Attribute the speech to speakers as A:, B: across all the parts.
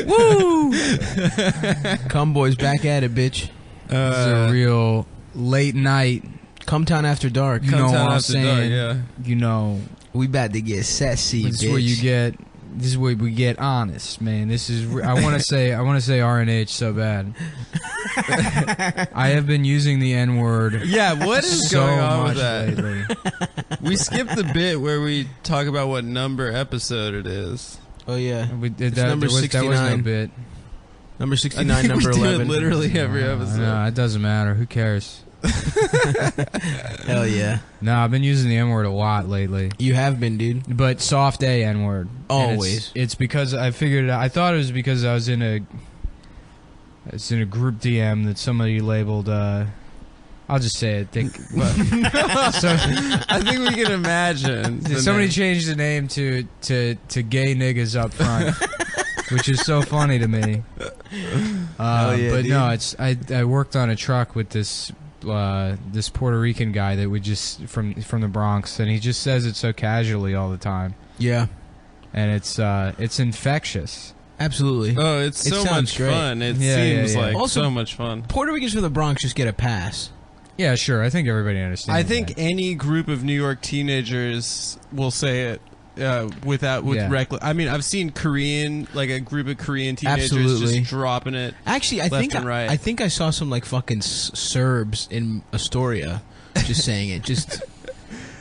A: Woo! Come boys, back at it, bitch.
B: This is a real late night.
A: Come town after dark.
B: You know what I'm
C: After dark,
B: saying?
C: yeah.
B: You know,
A: We about to get sassy,
B: this
A: bitch.
B: is where you get. This is where we get honest, man. This is. I want to say. I want to say RNH so bad. I have been using the N word.
C: Yeah, what is
B: so
C: going on
B: much
C: with that?
B: lately.
C: We skipped the bit where we talk about what number episode it is.
A: Oh yeah,
B: That
A: number
B: was no
A: 69.
B: bit.
A: number
C: I
A: 69,
C: think
A: number
C: we do
A: 11.
C: it literally every episode.
B: No, it doesn't matter. Who cares?
A: Hell yeah,
B: No, I've been using the N word a lot lately.
A: you have been, dude.
B: But soft A N word.
A: Always.
B: It's because I figured it out. I thought it was because I was in a. It's in a group DM that somebody labeled. I'll just say it.
C: I think we can imagine.
B: Somebody changed the name to gay niggas up front, which is so funny to me.
A: Hell yeah,
B: But
A: dude.
B: no, it's I worked on a truck with this Puerto Rican guy that would just from the Bronx, and he just says it so casually all the time,
A: Yeah,
B: and it's infectious.
A: absolutely.
C: Oh, it's
A: It
C: so
A: sounds
C: much
A: great.
C: fun. It
B: Yeah,
C: seems
B: yeah, yeah.
C: like
A: Also-
C: so much fun.
A: Puerto Ricans from the Bronx just get a pass.
B: Yeah, sure. I think everybody understands.
C: I think
B: that.
C: any group of New York teenagers will say it with
B: Yeah.
C: reckless. I mean, I've seen a group of Korean teenagers
A: Absolutely.
C: just dropping it.
A: Actually, I
C: Left
A: think
C: and right.
A: I think I saw some like fucking Serbs in Astoria just saying it,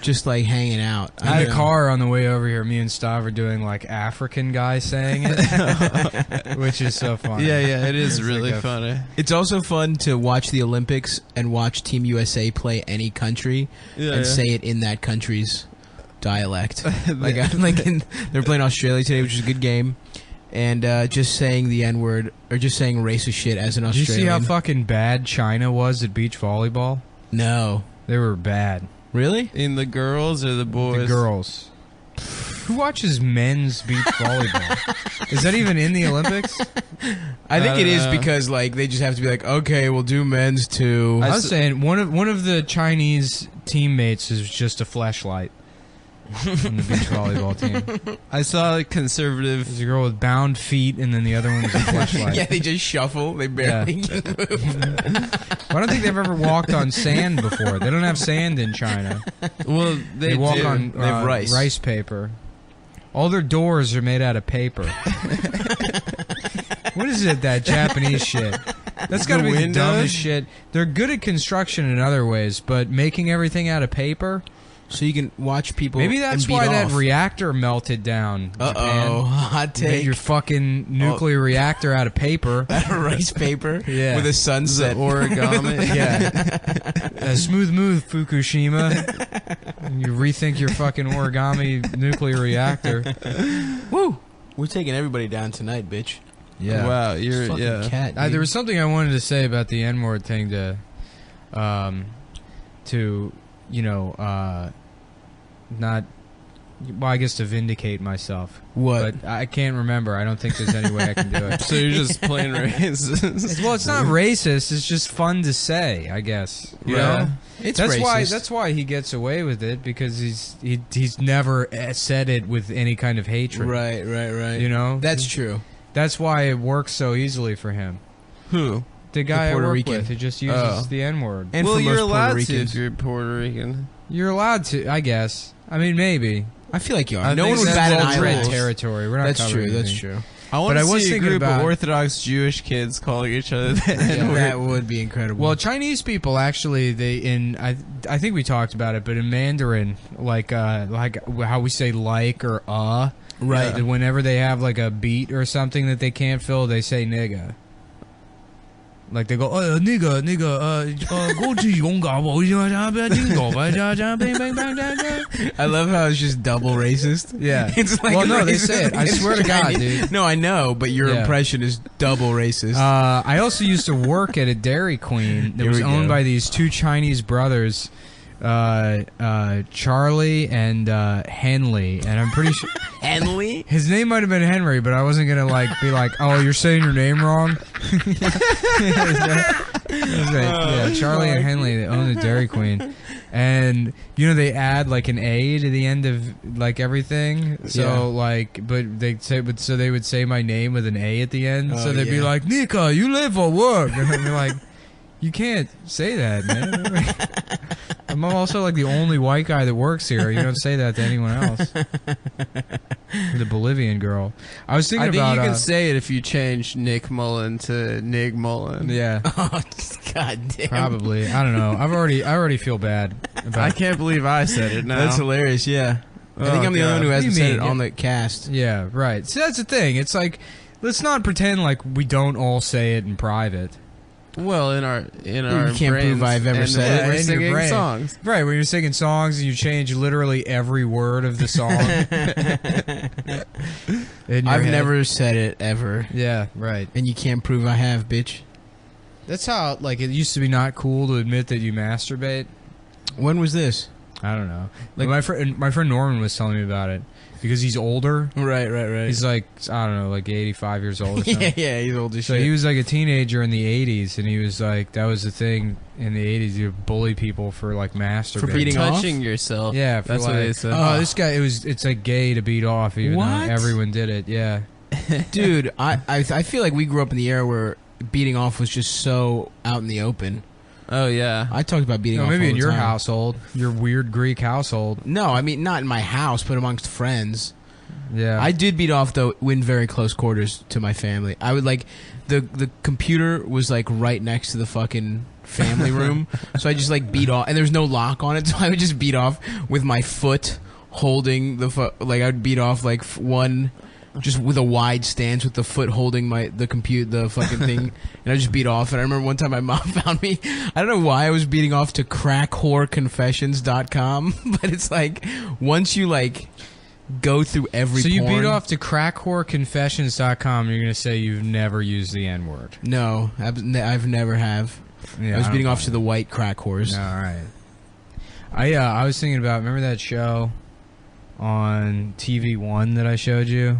A: just like hanging out.
B: In the
A: know.
B: car on the way over here, me and Stav are doing like African guy saying it, which is so funny.
C: Yeah, it is
B: It's
C: really
B: like a-
C: funny.
A: It's also fun to watch the Olympics and watch Team USA play any country and say it in that country's dialect. They're playing Australia today, which is a good game, and just saying the N-word or just saying racist shit as an
B: Did you
A: Australian.
B: see how fucking bad China was at beach volleyball?
A: No,
B: They were bad.
A: really?
C: In the girls or the boys?
B: The girls. Who watches men's beach volleyball? Is that even in the Olympics?
A: I think it is
C: know.
A: because like they just have to be like, okay, we'll do men's too.
B: I was saying one of the Chinese teammates is just a fleshlight on the beach volleyball team.
C: I saw a conservative.
B: There's a girl with bound feet, and then the other one was a fleshlight.
A: Yeah, they just shuffle. They barely can move.
B: I don't think they've ever walked on sand before. They don't have sand in China.
C: Well,
B: They walk
C: do.
B: on
A: They have rice.
B: paper. All their doors are made out of paper. What is it, that Japanese shit? That's got to be the
C: windows?
B: dumbest shit. They're good at construction in other ways, but making everything out of paper?
A: So you can watch people.
B: Maybe that's
A: and beat
B: why
A: off.
B: that reactor melted down.
A: Uh-oh, hot
B: Made
A: take.
B: your fucking nuclear reactor out of paper.
A: Rice paper
B: Yeah.
A: with a
C: The
A: sunset.
C: origami.
B: Yeah. Smooth move, Fukushima. You rethink your fucking origami nuclear reactor.
A: Woo! We're taking everybody down tonight, bitch.
B: Yeah.
C: Wow, you're
A: Fucking cat.
B: There
A: dude.
B: was something I wanted to say about the N-word thing to you know, not, well, I guess to vindicate myself.
A: What?
B: But I can't remember. I don't think there's any way I can do it.
C: So you're just plain racist.
B: Well, it's not racist. It's just fun to say, I guess. You
C: Yeah.
B: know?
A: It's
B: That's
A: racist.
B: why he gets away with it, because he's never said it with any kind of hatred.
A: Right.
B: You know?
A: That's true.
B: That's why it works so easily for him.
C: Who?
B: The guy I
A: Puerto
B: work
A: Rican.
B: with who just uses
C: Oh.
B: the N-word.
A: And
C: well,
A: for
C: you're
A: most Puerto
C: allowed to
A: Ricans,
C: if you're Puerto Rican.
B: You're allowed to, I guess. I mean, maybe.
A: I feel like you are.
C: I
A: No
C: think
A: one would
C: that's
A: bat an
C: well
B: Red
A: eyelash.
B: territory. We're not
A: That's
B: covering
A: true. That's
B: anything.
A: true.
C: I want
B: But
C: to
B: I was
C: see a
B: thinking
C: group
B: about-
C: of Orthodox Jewish kids calling each other the N-word.
A: That would be incredible.
B: Well, Chinese people actually, I think we talked about it, but in Mandarin, like how we say like or
A: right.
B: whenever they have like a beat or something that they can't fill, they say nigga. Like they go, nigga, go to Yonga,
A: I love how it's just double racist.
B: Yeah.
A: It's like
B: Well, no, they
A: racist
B: say it. I
A: against
B: swear to God,
A: Chinese.
B: dude.
A: No, I know, but your
B: Yeah.
A: impression is double racist.
B: I also used to work at a Dairy Queen that
A: Here
B: was
A: we
B: owned
A: go.
B: by these two Chinese brothers, Charlie and Henley, and I'm pretty sure
A: Henley?
B: his name might have been Henry, but I wasn't gonna be like, oh, you're saying your name wrong. Yeah, Charlie and Henley, they own the Dairy Queen. And they add like an A to the end of like everything. So like, but they would say my name with an A at the end. So they'd be like, Nika, you live for work. And I'd be like, you can't say that, man. I'm also like the only white guy that works here. You don't say that to anyone else. The Bolivian girl. I was thinking about.
C: I think you can say it if you change Nick Mullen to Nig Mullen.
B: Yeah.
A: Oh, God damn.
B: Probably. I don't know. I already feel bad about
C: I can't believe I said it now.
A: That's hilarious, yeah. I think I'm the only one who hasn't said it on the cast.
B: Yeah, right. So that's the thing. It's like, let's not pretend like we don't all say it in private.
C: Well, in our
A: you can't prove I've ever said it.
C: We're singing songs,
B: right? When you're singing songs and you change literally every word of the song.
A: I've never said it ever.
B: Yeah, right.
A: And you can't prove I have, bitch.
B: That's how like it used to be not cool to admit that you masturbate.
A: When was this?
B: I don't know. Like my friend Norman was telling me about it. Because he's older.
A: Right.
B: He's like, I don't know, like 85 years old or something.
A: yeah, he's old as shit.
B: So he was like a teenager in the 80s, and he was like, that was the thing in the 80s. You bully people for like masturbating.
A: For beating off?
C: Touching yourself.
B: Yeah,
C: that's
B: like,
C: what they said.
B: Oh, this guy, it's like gay to beat off, even though everyone did it. Yeah.
A: Dude, I feel like we grew up in the era where beating off was just so out in the open.
C: Oh, yeah.
A: I talked about beating off
B: maybe
A: all
B: in
A: the
B: your
A: time.
B: household, your weird Greek household.
A: No, I mean, not in my house, but amongst friends.
B: Yeah.
A: I did beat off, though, in very close quarters to my family. I would, like, the computer was, like, right next to the fucking family room. So I just, like, beat off. And there's no lock on it, so I would just beat off with my foot holding the... like, I would beat off, like, one... just with a wide stance with the foot holding the fucking thing, and I just beat off. And I remember one time my mom found me. I don't know why I was beating off to crackhoreconfessions.com, but it's like once you like go through every.
B: So you
A: porn,
B: beat off to crackhoreconfessions.com. You're gonna say you've never used the N-word.
A: No, I've never have.
B: Yeah,
A: I was beating off to the white crack whores.
B: All right. I was thinking about, remember that show on TV1 that I showed you?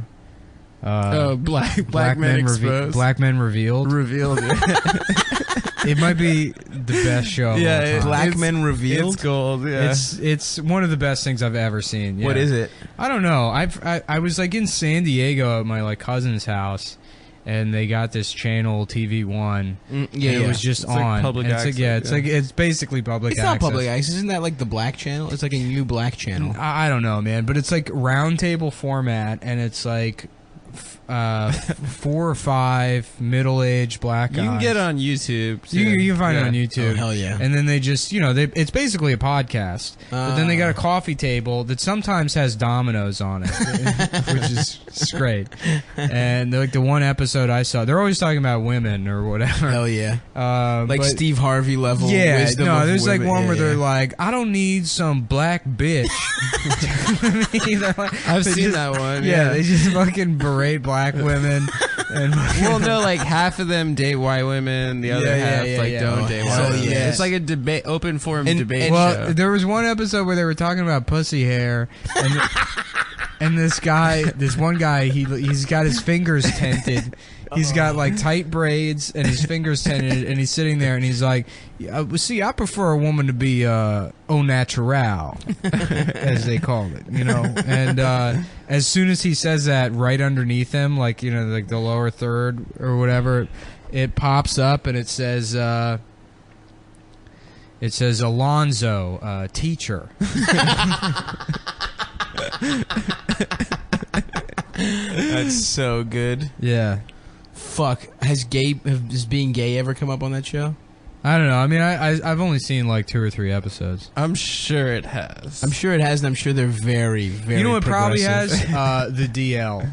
C: Black Men Exposed.
B: Black Men Revealed.
C: Revealed.
B: It might be the best show. Of all time.
A: Black Men Revealed.
C: It's gold. Yeah,
B: it's one of the best things I've ever seen. Yeah.
A: What is it?
B: I don't know. I was like in San Diego at my like cousin's house, and they got this channel TV1. It was just
C: it's
B: on.
C: Like public access.
B: It's basically public access.
A: It's not public access. Isn't that like the black channel? It's like a new black channel.
B: I don't know, man, but it's like roundtable format, and it's like 4 or 5 middle-aged black guys.
C: You can get it on YouTube.
B: You can find it on YouTube.
A: Oh, hell yeah.
B: And then they just, it's basically a podcast. But then they got a coffee table that sometimes has dominoes on it, which is great. And like the one episode I saw, they're always talking about women or whatever.
A: Hell yeah.
B: Like
A: Steve Harvey level wisdom.
B: No,
A: of
B: there's
A: women.
B: like one where they're like, I don't need some black bitch.
C: I've seen that one.
B: Yeah, they just fucking berate black women. And
C: well, no, like half of them date white women, the other half don't date white women.
A: Yes.
C: It's like a debate, open forum debate
B: well,
C: show.
B: there was one episode where they were talking about pussy hair, and this one guy, he's got his fingers tented. He's got like tight braids and his fingers tented, and he's sitting there and he's like, see, I prefer a woman to be au natural, as they call it, And as soon as he says that, right underneath him, like like the lower third or whatever, it pops up and it says Alonzo, teacher.
A: That's so good.
B: Yeah.
A: Fuck. Has being gay ever come up on that show?
B: I don't know. I mean, I've only seen like 2 or 3 episodes.
C: I'm sure it has.
A: I'm sure it has, and I'm sure they're very, very.
B: You know what probably
A: progressive.
B: has? The DL.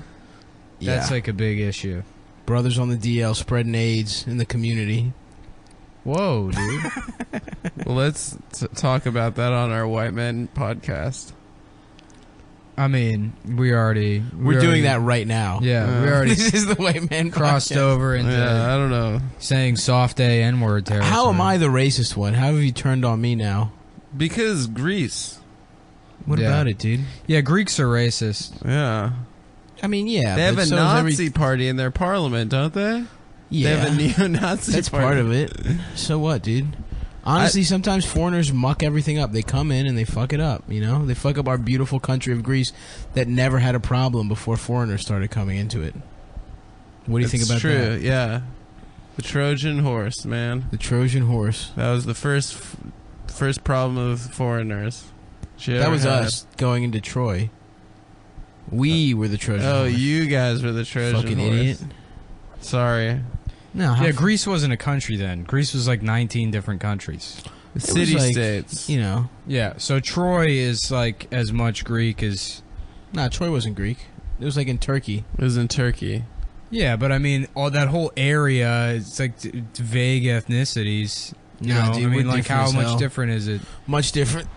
B: That's
A: Yeah.
B: like a big issue.
A: Brothers on the DL spreading AIDS in the community.
B: Whoa, dude.
C: Well, let's talk about that on our White Men podcast.
B: I mean, we're
A: doing that right now.
B: Yeah, we already
A: This is the White Man
B: crossed
A: podcast.
B: over into
C: I don't know.
B: saying soft A N-word territory.
A: How am I the racist one? How have you turned on me now?
C: Because Greece.
A: What
B: Yeah.
A: about it, dude?
B: Yeah, Greeks are racist.
C: Yeah.
A: I mean, yeah.
C: They have
A: but
C: a
A: so is
C: Nazi party in their parliament, don't they?
A: Yeah,
C: They have a neo-Nazi
A: that's
C: party.
A: part of it. So what, dude? Honestly, sometimes foreigners muck everything up. They come in and they fuck it up, you know? They fuck up our beautiful country of Greece that never had a problem before foreigners started coming into it. What do you think about
C: true,
A: that?
C: yeah. The Trojan horse, man.
A: The Trojan horse.
C: That was the first problem of foreigners.
A: That was us going into Troy. We were the Trojan horse.
C: Oh, you guys were the Trojan
A: fucking
C: horse.
A: idiot.
C: Sorry.
A: No,
B: Yeah, Greece wasn't a country then. Greece was like 19 different countries.
C: City-states.
A: You know.
B: Yeah, so Troy is like as much Greek as...
A: Nah, Troy wasn't Greek. It was like in Turkey.
C: It was in Turkey.
B: Yeah, but I mean, all that whole area, it's like it's vague ethnicities. You
A: Nah,
B: know,
A: dude,
B: I
A: we're
B: mean, like
A: different
B: how
A: as
B: much
A: hell.
B: different is it?
A: Much different.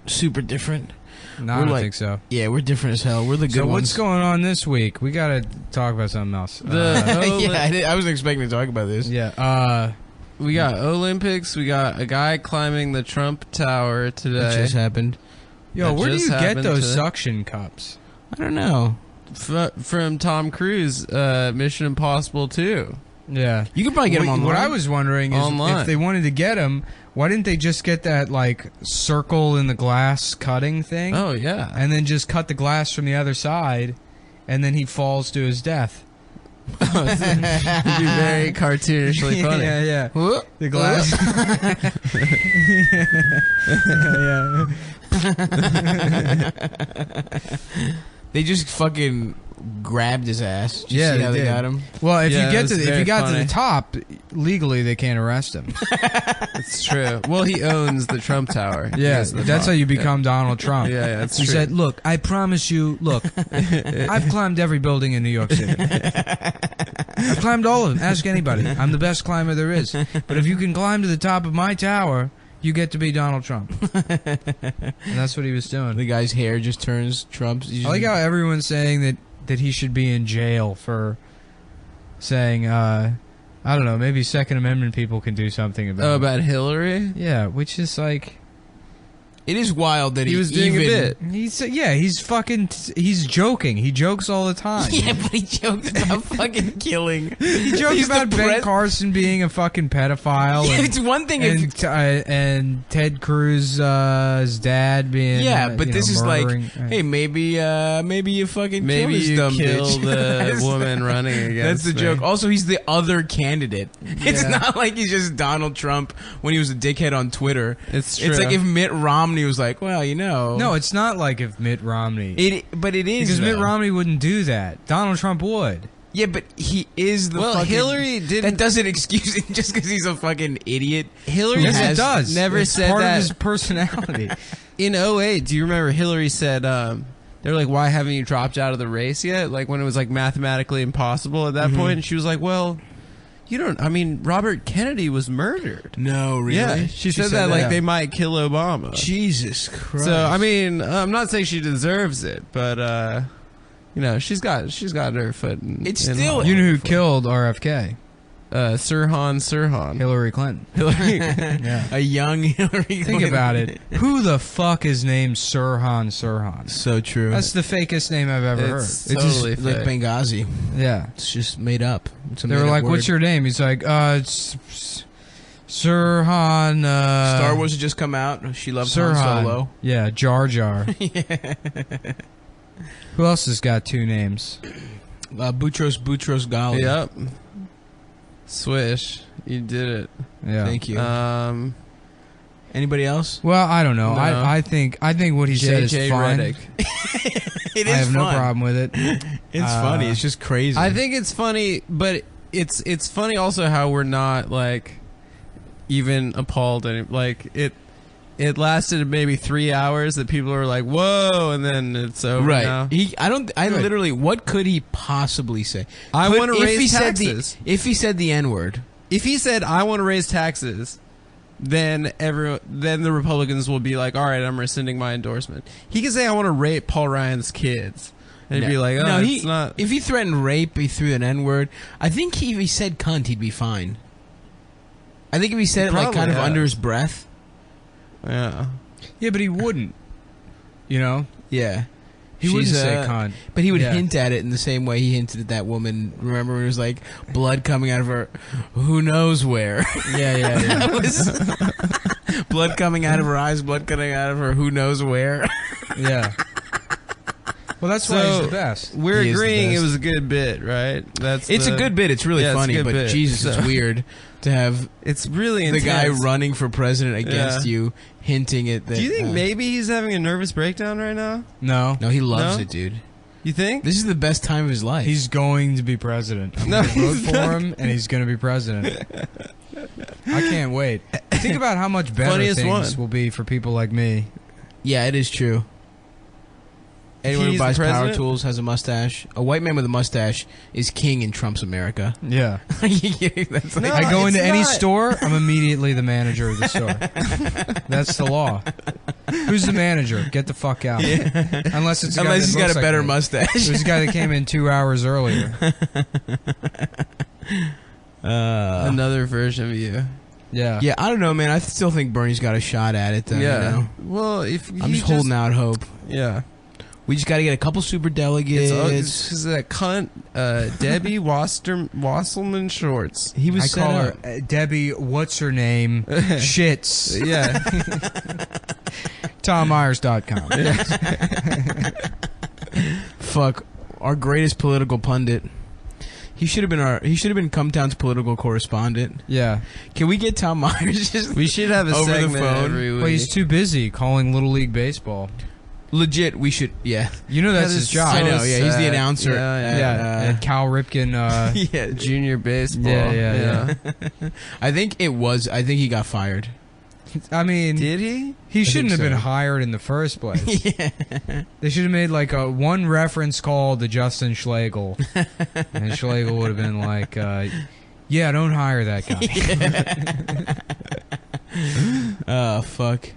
A: Super different.
B: No, I
A: We're
B: don't
A: like-
B: think so.
A: Yeah, we're different as hell. We're the good
B: So
A: ones.
B: what's going on this week? We gotta talk about something else.
A: I wasn't expecting to talk about this.
B: Yeah.
C: We got Olympics. We got a guy climbing the Trump Tower today.
A: That just happened.
B: Yo,
C: That
B: where do
C: just
B: you get
C: happened
B: those
C: today.
B: suction cups?
A: I don't know.
C: From Tom Cruise, Mission Impossible 2.
B: Yeah.
A: You could probably get them online.
B: What I was wondering is
C: Online.
B: if they wanted to get them, why didn't they just get that like circle in the glass cutting thing?
C: Oh, yeah.
B: And then just cut the glass from the other side, and then he falls to his death.
C: It'd be very cartoonishly funny.
B: Yeah, yeah.
A: Whoop.
B: The glass.
A: They just fucking grabbed his ass. Did you
B: Yeah,
A: see how
B: they
A: they
B: did.
A: got him?
B: Well, if
C: Yeah,
B: you get
C: it's
B: to if
C: very
B: you got to
C: funny.
B: the top, legally they can't arrest him.
C: It's true. Well, he owns the Trump Tower. He
B: Yeah,
C: has the
B: that's
C: top.
B: how you become Donald
C: Yeah,
B: Trump.
C: yeah, that's
B: He
C: true.
B: said, "Look, I promise you. Look, I've climbed every building in New York City. I've climbed all of them. Ask anybody. I'm the best climber there is. But if you can climb to the top of my tower, you get to be Donald Trump." And that's what he was doing.
A: The guy's hair just turns Trump's.
B: I like how everyone's saying that he should be in jail for saying, I don't know, maybe Second Amendment people can do something about
C: Oh,
B: it.
C: about Hillary?
B: Yeah, which is like...
A: It is wild that
C: He was doing a bit.
B: He's joking. He jokes all the time.
A: Yeah, but he jokes about fucking killing.
B: He jokes
A: He's
B: about
A: the
B: Ben
A: pres-
B: Carson being a fucking pedophile.
A: Yeah,
B: and,
A: it's one thing if
B: and Ted Cruz's dad being
A: but this is
B: murdering.
A: like, hey, maybe you fucking kill
C: Maybe
A: this
C: you
A: dumb
C: kill
A: bitch.
C: the
A: That's-
C: woman running against
A: That's the
C: me.
A: joke. Also, he's the other candidate. It's
B: Yeah.
A: not like he's just Donald Trump when he was a dickhead on Twitter.
C: It's true.
A: It's like if Mitt Romney was like, well, you know.
B: No, it's not like if Mitt Romney.
A: But it is.
B: Because Mitt
A: though.
B: Romney wouldn't do that. Donald Trump would.
A: Yeah, but he is the
C: Well,
A: fucking...
C: Hillary didn't-
A: That doesn't excuse him just because he's a fucking idiot.
C: Hillary
B: Yes,
C: has
B: it does.
C: never
B: it's
C: said
B: part
C: that.
B: of his personality.
C: In 08, do you remember Hillary said, they were like, why haven't you dropped out of the race yet? Like when it was like mathematically impossible at that point. And she was like, well, you don't, I mean, Robert Kennedy was murdered.
A: No, really?
C: Yeah, she said that like they might kill Obama.
A: Jesus Christ.
C: So, I mean, I'm not saying she deserves it, but, you know, she's got her foot in.
A: It's
C: in
A: still-
B: You know who killed RFK?
C: Sirhan.
B: Hillary Clinton. Yeah.
A: a young Hillary
B: Think
A: Clinton.
B: about it. Who the fuck is named Sirhan Sirhan?
A: So true.
B: That's the fakest name I've ever
C: It's
B: heard.
C: totally
A: It's like
C: fake.
A: Benghazi.
B: Yeah.
A: It's just made up. It's a
B: They were
A: made-up
B: like,
A: word.
B: "What's your name?" He's like, it's Sirhan.
A: Star Wars had just come out. She loves Han
B: Sirhan.
A: Solo.
B: Yeah, Jar Jar. Who else has got two names?
A: Boutros Ghali.
C: Yep. Swish. You did it.
B: Yeah.
A: Thank you.
C: Um,
A: Anybody else?
B: Well, I don't know.
C: No.
B: I think what he said is
C: JJ
B: fine.
C: Redick.
A: It
B: I
A: is
B: have no
A: fun.
B: problem with it.
A: It's funny. It's just crazy.
C: I think it's funny, but it's funny also how we're not like even appalled. Like it lasted maybe 3 hours that people were like, "Whoa," and then it's over.
A: right.
C: Now.
A: I literally. What could he possibly say?
C: I
A: But
C: want to
A: if
C: raise
A: he said
C: taxes.
A: if he said the N word,
C: If he said, "I want to raise taxes," then the Republicans will be like, "All right, I'm rescinding my endorsement." He could say, "I want to rape Paul Ryan's kids," and he'd be like, "Oh,
A: no,
C: it's not."
A: If he threatened rape, he threw an N word. I think if he said cunt, he'd be fine. I think if he said it like kind of
C: Probably
A: under
C: has.
A: his breath.
C: Yeah.
B: Yeah, but he wouldn't. You know?
A: Yeah.
B: He wouldn't say cunt.
A: But he would hint at it in the same way he hinted at that woman. Remember, when it was like blood coming out of her, who knows where?
B: Yeah.
A: That was blood coming out of her eyes, blood coming out of her, who knows where?
B: Yeah. Well, that's why he's the best.
C: We're
A: He is the
C: agreeing it
A: best.
C: was a good bit, right?
A: It's a good bit. It's really funny,
C: it's a good
A: but
C: bit.
A: Jesus, it's weird to have
C: It's really
A: the guy
C: intense.
A: running for president against you hinting at that.
C: Do you think maybe he's having a nervous breakdown right now?
B: No.
A: No, he loves
C: No?
A: it, dude.
C: You think?
A: This is the best time of his life.
B: He's going to be president. I'm
C: No,
B: going to vote
C: he's
B: for
C: not.
B: him, and he's going to be president. I can't wait. Think about how much better
C: Funniest
B: things
C: one.
B: will be for people like me.
A: Yeah, it is true. Anyone who
C: He's the
A: buys power
C: president?
A: tools has a mustache. A white man with a mustache is king in Trump's America.
B: Yeah.
A: That's like,
C: No,
B: I go
C: it's
B: into any
C: not.
B: store, I'm immediately the manager of the store. That's the law. Who's the manager? Get the fuck out. Unless it's a guy
A: unless
B: that
A: he's got
B: looks
A: a
B: like
A: better
B: me.
A: mustache.
B: There's a guy that came in 2 hours earlier.
C: Another version of you.
B: Yeah.
A: Yeah, I don't know, man. I still think Bernie's got a shot at it, though.
C: Yeah.
A: You know?
C: Well, if
A: I'm just holding out hope.
C: Yeah.
A: We just got to get a couple super delegates.
C: It's because that cunt, Debbie Wasserman Shorts.
A: He was
B: I
A: set
B: call
A: up.
B: her Debbie, what's her name? Shits.
C: Yeah.
B: TomMyers.com.
A: Fuck, our greatest political pundit. He should have been Cumtown's political correspondent.
B: Yeah.
A: Can we get Tom Myers just
C: We should have a
A: over the
C: segment
A: phone?
C: every week.
B: Well, he's too busy calling Little League Baseball.
A: legit? We should. Yeah,
B: You know that's
C: That
B: his
C: is
B: job.
A: I know.
C: so
A: Yeah, he's the
C: sad.
A: announcer.
C: Yeah,
B: At Cal Ripken.
A: yeah.
C: Junior baseball.
B: Yeah.
A: I think he got fired.
B: I mean,
C: Did he?
B: he shouldn't have
A: think
B: been
A: so.
B: hired in the first place.
A: Yeah.
B: They should have made like a one reference call to Justin Schlegel, and Schlegel would have been like, "Yeah, don't hire that guy."
A: Fuck.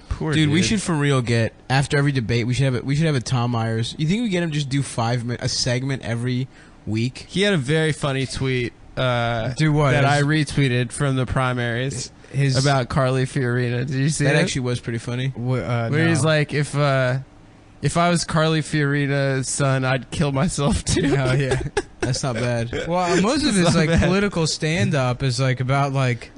C: Poor
A: Dude, we should for real get after every debate. We should have a Tom Myers. You think we get him just do a segment every week?
C: He had a very funny tweet.
B: Do what?
C: That I retweeted from the primaries about Carly Fiorina. Did you see
A: That
C: it?
A: actually was pretty funny.
C: Where he's like, if I was Carly Fiorina's son, I'd kill myself too.
B: "Oh yeah."
A: That's not bad.
B: Well, most of his
C: not
B: like
C: bad.
B: political stand-up is like about like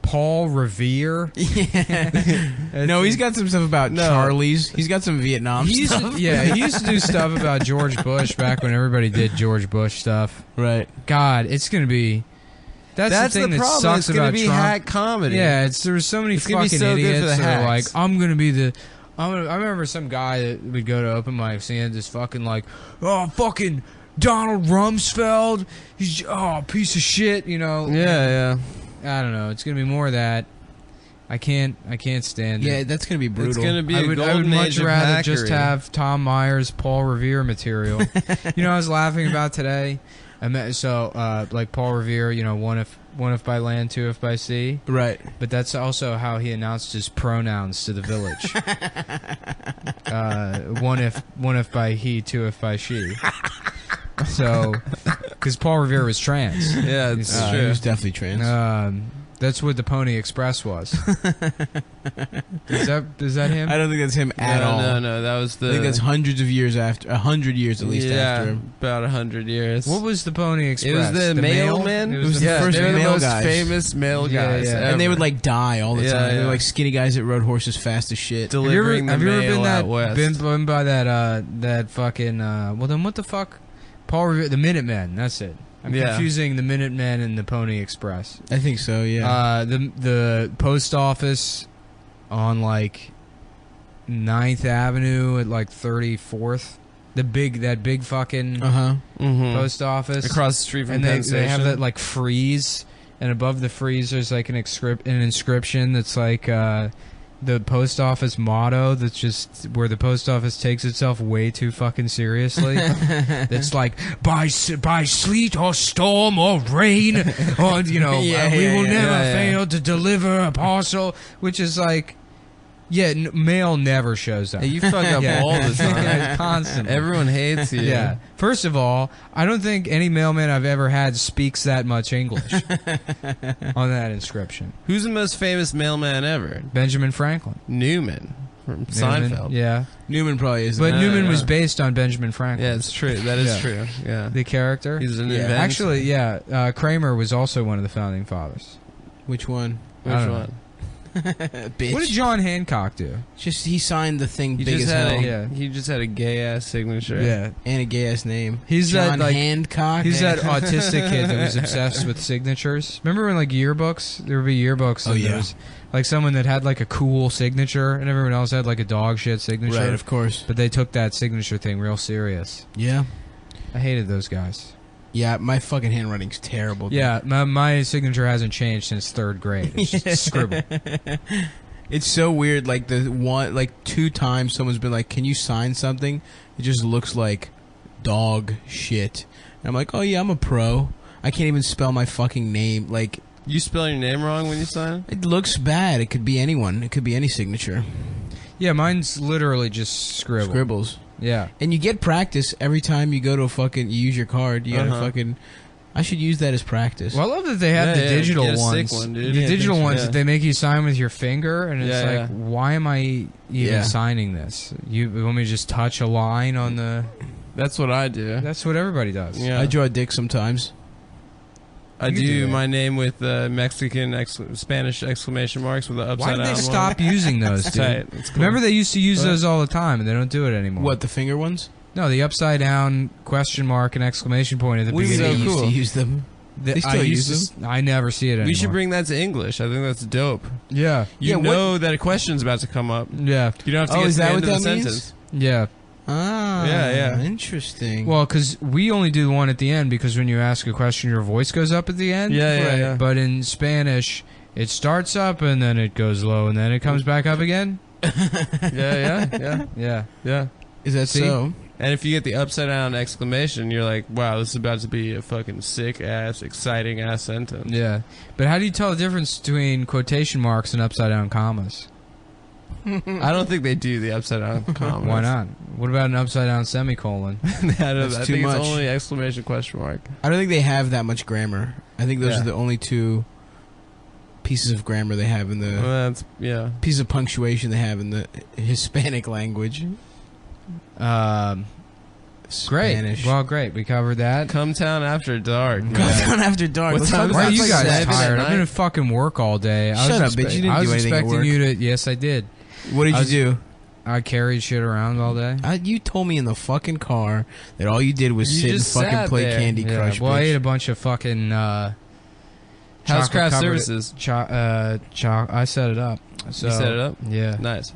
B: Paul Revere.
A: Yeah. No, he's got some stuff about Charlie's. He's got some Vietnam
B: He used
A: stuff.
B: to, yeah, he used to do stuff about George Bush back when everybody did George Bush stuff.
A: Right.
B: God, it's gonna be. That's the thing that
C: problem.
B: sucks
C: It's gonna
B: about
C: be
B: Trump.
C: hack comedy.
B: Yeah, there were so many
C: It's gonna be
B: fucking
C: so good for
B: idiots
C: the
B: that are like,
C: hacks.
B: I'm gonna be the. I remember some guy that would go to open mics and he had this fucking like, oh fucking Donald Rumsfeld, he's piece of shit, you know.
C: Yeah.
B: I don't know. It's gonna be more of that. I can't stand
A: Yeah,
B: it.
A: that's gonna be brutal.
C: It's gonna be
B: I
C: a
B: would
C: golden
B: much
C: age of
B: rather just
C: hackery.
B: have Tom Myers, Paul Revere material. You know, I was laughing about today. Like Paul Revere, you know, one if by land, two if by sea.
A: Right.
B: But that's also how he announced his pronouns to the village. One if by he, two if by she. So, because Paul Revere was trans.
C: Yeah, it's
B: It's
A: He
C: true.
A: was definitely trans.
B: That's what the Pony Express was. Is that him?
A: I don't think that's him at all.
C: No, that was the.
A: I think that's hundreds of years after, 100 years at least after him.
C: about 100 years.
B: What was the Pony Express?
C: It was the mailman.
B: It
A: was
B: was
A: the
C: yeah,
A: first
C: they were the
A: male
C: most
A: guys.
C: famous male
B: Yeah,
C: guys
B: yeah.
C: ever.
A: And they would like die all the
C: Yeah,
A: time. They
C: yeah.
A: were like skinny guys that rode horses fast as shit.
B: Have you ever,
C: delivering
B: have
C: the
B: you ever
C: mail
B: been
C: out west.
B: been by that fucking well then what the fuck? Paul Revere, the Minutemen. That's it. I'm
C: Yeah.
B: confusing the Minutemen and the Pony Express.
A: I think so. Yeah.
B: The post office on like 9th Avenue at like 34th. That big fucking
C: Mhm.
B: post office
C: across the street from
B: and
C: Penn
B: they have
C: Station.
B: that like frieze, and above the frieze there's like an inscription that's like the post office motto that's just where the post office takes itself way too fucking seriously. It's like by sleet or storm or rain, or we will never fail to deliver a parcel, which is like, mail never shows up.
C: Hey, you fuck up
B: Yeah.
C: all the time.
B: Constantly.
C: Everyone hates you.
B: Yeah. First of all, I don't think any mailman I've ever had speaks that much English on that inscription.
C: Who's the most famous mailman ever?
B: Benjamin Franklin.
C: Newman. from
B: Newman,
C: Seinfeld.
B: yeah.
A: Newman probably is.
B: But Newman was
C: yeah.
B: based on Benjamin Franklin.
C: Yeah, it's true. That is true. Yeah.
B: The character.
C: He's an
A: Yeah.
C: inventor.
B: Actually, yeah. Kramer was also one of the founding fathers.
A: Which one?
C: Which
B: I don't
C: one?
A: Bitch.
B: What did John Hancock do?
A: Just he signed the thing
C: He
A: big
C: just
A: as
C: had
A: hell.
B: Yeah.
C: he just had a gay ass signature.
B: Yeah.
A: And a gay ass name.
B: He's
A: John
B: that, like-
A: Hancock.
B: He's that autistic kid that was obsessed with signatures. Remember when, like, yearbooks? There would be yearbooks.
A: Oh,
B: and
A: yeah.
B: there was, like, someone that had, like, a cool signature, and everyone else had, like, a dog shit signature.
A: Right, of course.
B: But they took that signature thing real serious.
A: Yeah.
B: I hated those guys.
A: Yeah, my fucking handwriting's terrible. dude.
B: Yeah, my signature hasn't changed since 3rd grade. It's just scribble.
A: It's so weird. Like two times someone's been like, "Can you sign something?" It just looks like dog shit. And I'm like, "Oh yeah, I'm a pro. I can't even spell my fucking name. Like,
C: You spell your name wrong when you sign?
A: it looks bad. It could be anyone. It could be any signature.
B: Yeah, mine's literally just scribble.
A: Scribbles.
B: Yeah.
A: And you get practice every time you go to you use your card. You gotta fucking. I should use that as practice.
B: Well, I love that they have the digital
C: get a
B: ones.
C: sick one, dude.
B: The
C: Yeah,
B: digital
C: yeah.
B: ones that they make you sign with your finger, and it's
C: Yeah,
B: like, why am I even
A: Yeah.
B: signing this? You want me to just touch a line on the...
C: That's what I do.
B: That's what everybody does.
C: Yeah.
A: I draw a dick sometimes.
C: I
B: You can
C: do
B: do that.
C: my name with Mexican Spanish exclamation marks with the
B: Why
C: upside
B: did
C: down
B: they
C: one.
B: stop using those,
C: It's
B: dude?
C: tight. It's cool.
B: Remember they used to use
C: What?
B: those all the time, and they don't do it anymore.
A: What, the finger ones?
B: No, the upside down question mark and exclamation point at the
A: What do you
B: beginning.
A: mean they
C: so
A: used
C: cool.
A: to use them? They still
B: I
A: use
B: used to- I never see it anymore.
C: We should bring that to English. I think that's dope.
B: Yeah.
C: You
A: Yeah, what-
C: know that a question's about to come up.
B: Yeah.
C: You don't have to
A: Oh,
C: get
A: is
C: to the
A: that
C: end
A: what
C: of the
A: that means?
C: sentence.
B: Yeah.
A: Ah,
C: Yeah.
A: Interesting.
B: Well, because we only do the one at the end because when you ask a question, your voice goes up at the end.
C: Yeah.
B: But in Spanish, it starts up and then it goes low and then it comes back up again.
C: Yeah.
B: Yeah.
A: is that
B: See?
A: so?
C: And if you get the upside down exclamation, you're like, wow, this is about to be a fucking sick ass, exciting ass sentence.
B: Yeah. But how do you tell the difference between quotation marks and upside down commas?
C: I don't think they do the upside down commas.
B: Why not? What about an upside down semicolon?
C: I
A: That's too
C: think
A: much.
C: it's only exclamation question mark.
A: I don't think they have that much grammar. I think those
C: Yeah.
A: are the only two pieces of grammar they have in the
C: Well, that's yeah.
A: piece of punctuation they have in the Hispanic language.
B: Great.
A: Spanish.
B: Well, great. We covered that.
C: Come town after dark.
A: Come
C: man.
A: down after dark.
C: What
A: Let's
C: time
A: talk
C: is
B: Why
A: about
B: are you
C: like
B: guys
C: 7 at
B: tired? I've been
C: night.
B: at fucking work all day.
A: Shut up, bitch. You didn't
B: I was
A: do anything at
B: expecting
A: work.
B: you to... Yes, I did.
A: What did
B: I
A: you
B: was-
A: do?
B: I carried shit around all day.
A: You told me in the fucking car that all you did was
C: You
A: sit and
C: just
A: fucking
C: sat
A: play
C: there.
A: Candy
B: Yeah,
A: Crush.
B: well, I
A: bitch.
B: ate a bunch of fucking
C: Housecraft
B: chocolate-covered-
C: services.
B: I set it up. So,
C: You set it up?
B: Yeah.
C: Nice.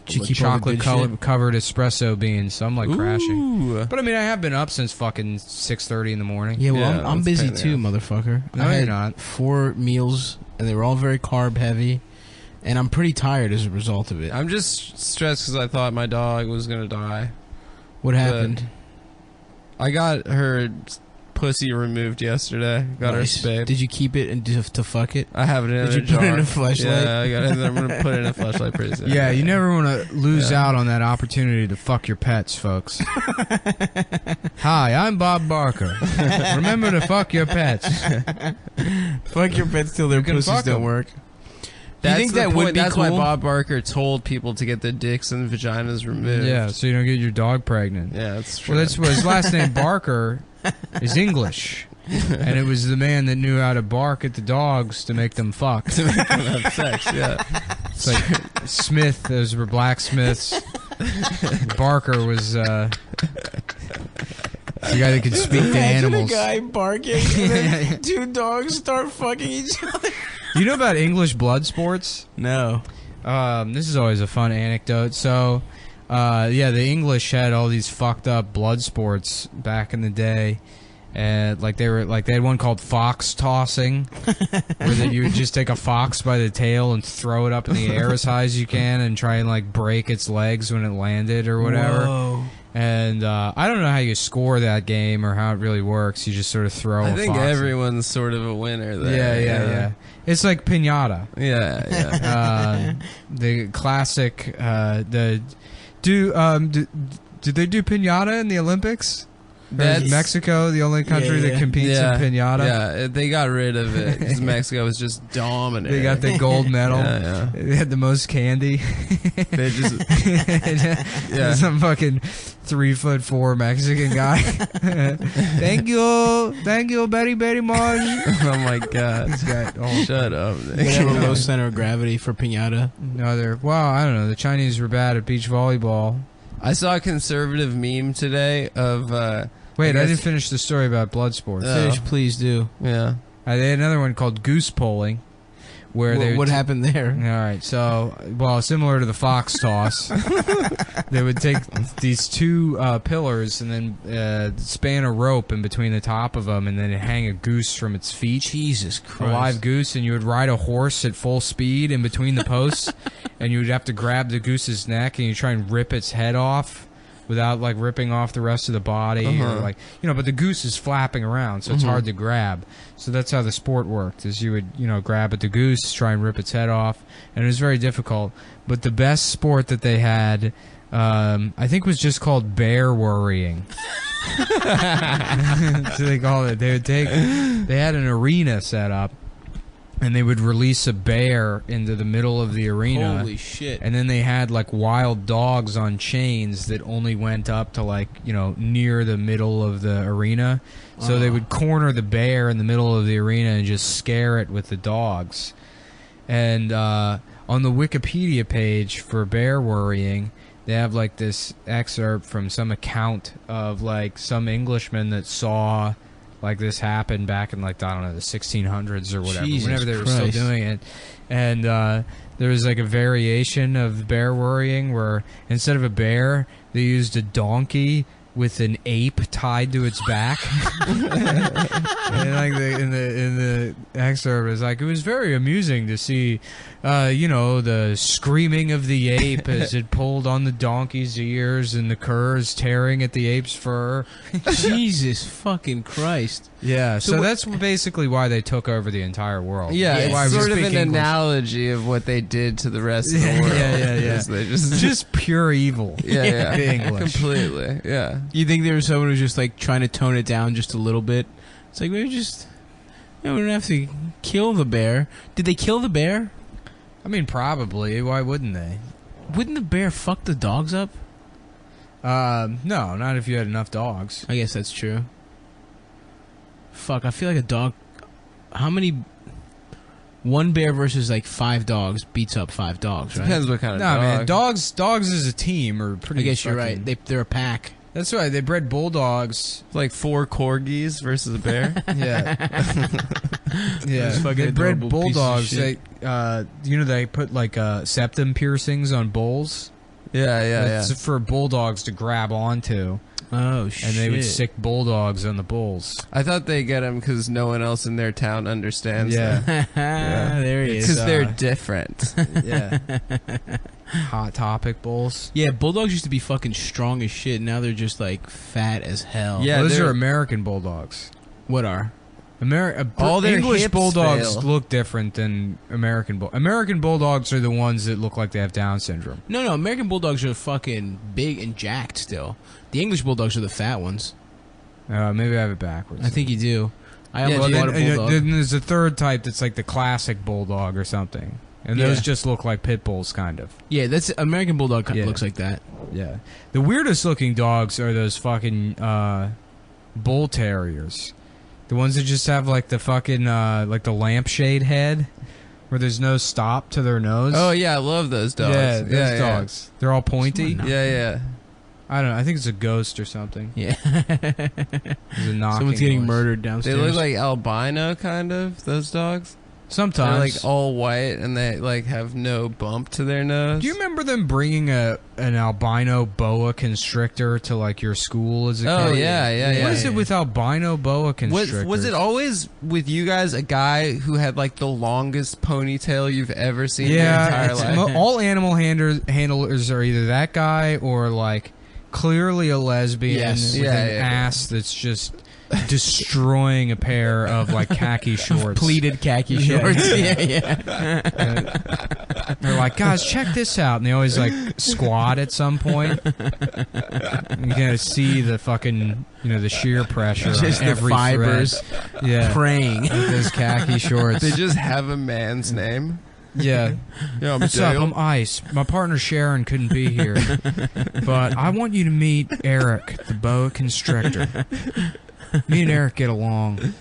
A: Did you keep all the
B: chocolate
A: good
B: covered espresso beans. So I'm like crashing.
C: Ooh.
B: But I mean, I have been up since fucking 6:30 in the morning.
A: shit? Yeah, well,
C: Yeah,
A: I'm
C: that's
A: busy
C: pain in
A: too,
C: the
A: motherfucker.
B: No,
A: I
B: you're
A: had
B: not.
A: 4 meals, and they were all very carb heavy, and I'm pretty tired as a result of it.
C: I'm just stressed because I thought my dog was gonna die.
A: What happened?
C: I got her pussy removed yesterday. Got her
A: Nice.
C: spayed.
A: Did you keep it and to fuck it?
C: I have it in
A: Did
C: a
A: you
C: jar.
A: put it in a fleshlight?
C: Yeah, I got it. I'm gonna put it in a flashlight pretty soon.
B: Yeah, you never want to lose
C: Yeah.
B: out on that opportunity to fuck your pets, folks. Hi, I'm Bob Barker. Remember to fuck your pets.
A: Fuck your pets till their
B: You can
A: pussies
B: fuck
A: don't
B: 'em.
A: work. Do
C: That's
A: you think
C: the
A: that
C: point.
A: would be
C: That's
A: cool?
C: why Bob Barker told people to get their dicks and vaginas removed.
B: Yeah, so you don't get your dog pregnant.
C: Yeah, that's true.
B: Well, that's what his last name Barker is English, and it was the man that knew how to bark at the dogs to make them fuck.
C: to make them have sex. Yeah.
B: It's like Smith; those were blacksmiths. Barker was the guy that could speak to animals.
A: a guy barking and then 2 dogs start fucking each other.
B: You know about English blood sports?
A: No.
B: This is always a fun anecdote. So, yeah, the English had all these fucked up blood sports back in the day, and they had one called fox tossing, where that you would just take a fox by the tail and throw it up in the air as high as you can, and try and break its legs when it landed or whatever.
A: Whoa.
B: And I don't know how you score that game or how it really works. You just sort of throw.
C: I
B: a
C: think
B: fox
C: everyone's sort of a winner there.
B: Yeah. It's like piñata.
C: Yeah.
B: The classic. Did they do piñata in the Olympics? Is Mexico the only country that competes in piñata?
C: Yeah, they got rid of it because Mexico was just dominant.
B: They got the gold medal.
C: Yeah.
B: They had the most candy.
C: They just
B: some fucking 3'4" Mexican guy. Thank you very much.
C: Oh my god,
B: This guy.
C: shut up.
A: They have a low center of gravity for piñata.
B: No, well, I don't know. The Chinese were bad at beach volleyball.
C: I saw a conservative meme today of.
B: Wait, I didn't finish the story about blood sports.
A: Finish, please do.
C: Yeah.
B: They had another one called goose polling, where
A: What happened there?
B: All right, so similar to the fox toss, they would take these two pillars and then span a rope in between the top of them, and then hang a goose from its feet.
A: Jesus Christ!
B: A live goose, and you would ride a horse at full speed in between the posts, and you would have to grab the goose's neck and you try and rip its head off without like ripping off the rest of the body, or but the goose is flapping around, so it's hard to grab. So that's how the sport worked: is you would grab at the goose, try and rip its head off, and it was very difficult. But the best sport that they had, I think, was just called bear worrying. So they called it. They had an arena set up, and they would release a bear into the middle of the arena.
A: Holy shit!
B: And then they had like wild dogs on chains that only went up to near the middle of the arena. So they would corner the bear in the middle of the arena and just scare it with the dogs. And on the Wikipedia page for bear worrying, they have like this excerpt from some account of like some Englishman that saw like this happened back in the 1600s or whatever, whenever they were still doing it. And there was like a variation of bear worrying where instead of a bear, they used a donkey with an ape tied to its back. And like in the excerpt, it's like it was very amusing to see, the screaming of the ape as it pulled on the donkey's ears and the curs tearing at the ape's fur.
A: Jesus fucking Christ!
B: Yeah, so that's basically why they took over the entire world.
C: Yeah, it's
B: why
C: sort of an
B: English.
C: Analogy of what they did to the rest of the world.
B: Yeah.
C: They just
B: pure evil.
C: Yeah,
B: English.
C: completely. Yeah.
A: You think there was someone who's just like trying to tone it down just a little bit? It's like maybe just we don't have to kill the bear. Did they kill the bear?
B: I mean, probably. Why wouldn't they?
A: Wouldn't the bear fuck the dogs up?
B: No, not if you had enough dogs.
A: I guess that's true. Fuck, I feel like a dog. How many? One bear versus like 5 dogs beats up 5 dogs, right?
C: Depends what kind of
B: No,
C: dog.
B: man, dogs as a team are pretty.
A: I guess you're
B: fucking-
A: right. They're a pack.
B: That's right. They bred bulldogs.
C: Like 4 corgis versus a bear.
B: Yeah,
A: Those fucking
B: they bred
A: adorable pieces of
B: bulldogs.
A: shit.
B: They put like septum piercings on bulls.
C: yeah.
B: That's for bulldogs to grab onto,
A: Oh shit!
B: and they would stick bulldogs on the bulls.
C: I thought they get them because no one else in their town understands them.
B: Yeah,
A: There he is.
C: Because they're different.
B: yeah. Hot Topic bulls.
A: Yeah, bulldogs used to be fucking strong as shit. Now they're just like fat as hell.
C: Yeah,
B: Those
C: they're-
B: are American bulldogs.
A: What are?
C: All their
B: English
C: hips
B: bulldogs
C: fail.
B: look different than American bull. American bulldogs are the ones that look like they have Down syndrome.
A: No, American bulldogs are fucking big and jacked still. The English bulldogs are the fat ones.
B: Maybe I have it backwards.
A: I think you do. I
C: Yeah,
A: almost
C: do you-
A: bought a bulldog.
B: Then there's a third type that's like the classic bulldog or something, and those
A: Yeah.
B: just look like pit bulls, kind of.
A: Yeah, that's American bulldog kind
B: Yeah.
A: of looks like that.
B: Yeah. The weirdest looking dogs are those fucking bull terriers. The ones that just have like the fucking like the lampshade head, where there's no stop to their nose.
C: Oh yeah, I love those dogs.
B: Yeah, those dogs. They're all pointy.
A: Someone
C: Yeah.
B: I don't know. I think it's a ghost or something.
A: Yeah.
B: There's a knocking
A: Someone's getting
B: noise.
A: murdered
C: They
A: downstairs.
C: look like albino, kind of. Those dogs.
B: Sometimes.
C: They're like all white and they like have no bump to their nose.
B: Do you remember them bringing an albino boa constrictor to like your school as a
C: Oh
B: kid?
C: yeah.
B: What is it with albino boa constrictors?
C: Was it always with you guys a guy who had like the longest ponytail you've ever seen in your entire life?
B: all animal handlers are either that guy or like clearly a lesbian
A: Yes.
B: with
C: Yeah,
B: an
C: yeah.
B: ass that's just destroying a pair of like khaki shorts.
A: Pleated khaki shorts. Yeah.
B: They're like, guys, check this out, and they always like squat at some point. You gotta see the fucking, the shear pressure
A: Just
B: on
A: the
B: every
A: fibers
B: thread.
A: praying.
B: With those khaki shorts.
C: They just have a man's name.
B: Yeah.
C: Yeah,
B: What's up? I'm Ice. My partner Sharon couldn't be here, but I want you to meet Eric, the boa constrictor. Me and Eric get along.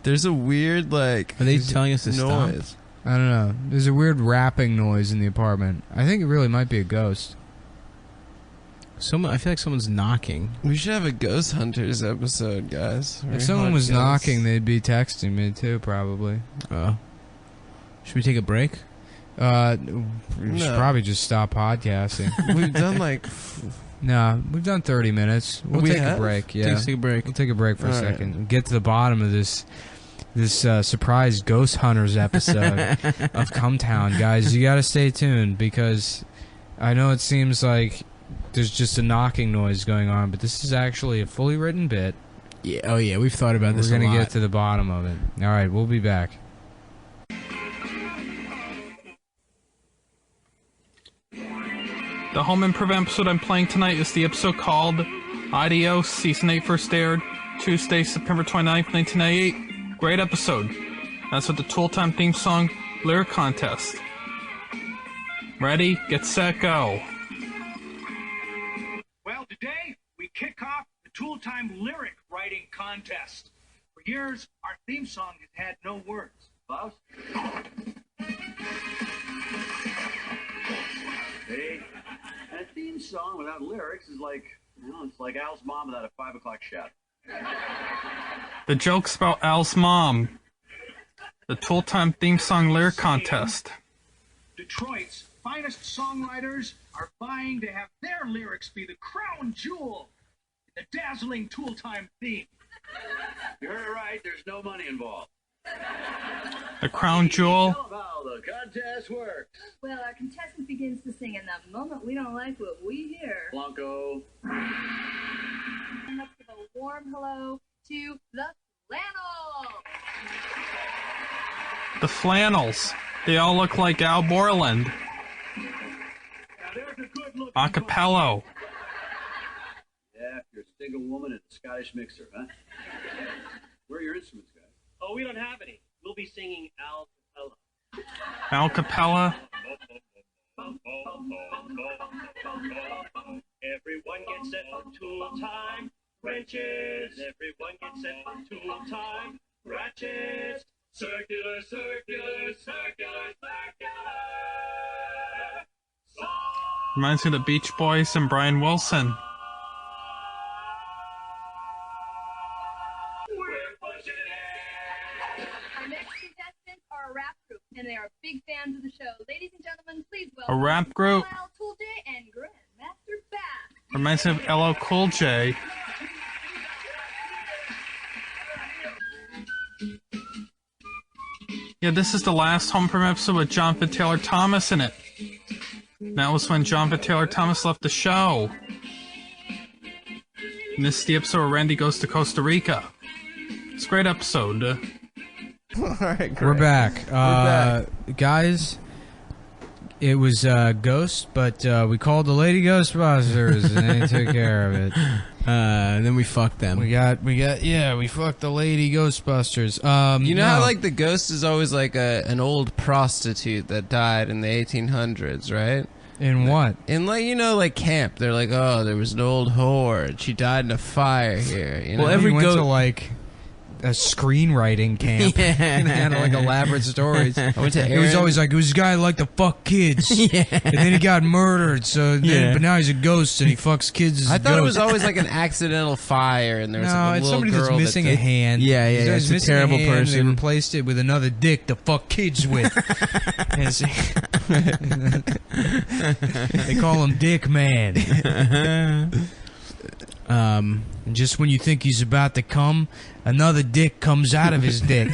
C: There's a weird
A: Are they telling us to stop?
C: noise.
B: I don't know. There's a weird rapping noise in the apartment. I think it really might be a ghost.
A: I feel like someone's knocking.
C: We should have a Ghost Hunters episode, guys.
B: If someone was knocking, they'd be texting me too, probably.
A: Oh. Should we take a break?
B: We should probably just stop podcasting.
C: We've done like...
B: No, we've done 30 minutes. We'll take a break. Yeah,
A: Take a break.
B: We'll take a break for a
C: All
B: second. We'll get to the bottom of this surprise Ghost Hunters episode of Come Town, guys. You got to stay tuned because I know it seems like there's just a knocking noise going on, but this is actually a fully written bit.
A: Yeah. Oh yeah, we've thought about this.
B: We're
A: gonna
B: get to the bottom of it. All right, we'll be back.
D: The home improvement episode I'm playing tonight is the episode called Adios, Season 8 first aired Tuesday, September 29th, 1998. Great episode. That's with the Tool Time theme song, Lyric Contest. Ready, get set, go.
E: Well, today we kick off the Tool Time Lyric Writing Contest. For years, our theme song has had no words. Klaus? Hey, a theme song without lyrics is like, it's like Al's mom without a 5 o'clock shadow.
D: The joke's about Al's mom. The Tool Time theme song lyric contest.
E: Detroit's finest songwriters are vying to have their lyrics be the crown jewel in the dazzling Tool Time theme. You heard it right, there's no money involved.
D: The crown jewel.
E: Tell them how the contest works.
F: Well, our contestant begins to sing, and the moment we don't like what we hear,
E: Blanco.
F: and let's give a warm hello to the Flannel.
D: The Flannels. They all look like Al Borland.
E: Now there's a good look.
D: Acapello.
E: Yeah, if you're a single woman and a Scottish mixer, huh? Where are your instruments, guys?
G: Oh, we don't have any. We'll be singing Al Capella.
D: Al Capella.
G: Everyone gets set for tool time. Wrenches. Everyone gets set for tool time. Ratchets. Circular, circular, circular, circular.
D: Reminds me of the Beach Boys and Brian Wilson.
F: Our next contestants are a rap group, and they are big fans of the show. Ladies and gentlemen, please welcome
D: A rap group.
F: Lyle Tool J and Grandmaster Bass.
D: Reminds me of LL Cool J. Yeah, this is the last Home Improvement episode with Jonathan Taylor Thomas in it. That was when Jonathan Taylor Thomas left the show. And this is the episode where Randy goes to Costa Rica. It's a great episode.
C: All right, great.
B: We're back.
C: back.
B: Guys, it was Ghost, but we called the Lady Ghostbusters, and they took care of it.
A: And then we fucked them.
B: We fucked the Lady Ghostbusters.
C: You know how like the ghost is always like an old prostitute that died in the 1800s, right?
B: in what?
C: In like like camp, they're like, oh, there was an old whore, and she died in a fire here. You know?
A: Well, every
B: we went
A: go-
B: to like a screenwriting camp and had like elaborate stories.
C: I went to
B: It was
C: Aaron-
B: always like, it was a guy who liked to fuck kids.
A: Yeah.
B: And then he got murdered, so then,
A: Yeah.
B: but now he's a ghost and he fucks kids as
C: I
B: a
C: thought it was
B: ghost.
C: always like an accidental fire, and there was
B: No,
C: like a
B: it's
C: little
B: somebody
C: girl
B: that's missing
C: that
B: a hand.
A: Yeah, yeah,
B: This guy's
A: it's a
B: missing
A: terrible
B: hand, and
A: person.
B: They replaced it with another dick to fuck kids with. And they call him Dick Man. And just when you think he's about to come, another dick comes out of his dick.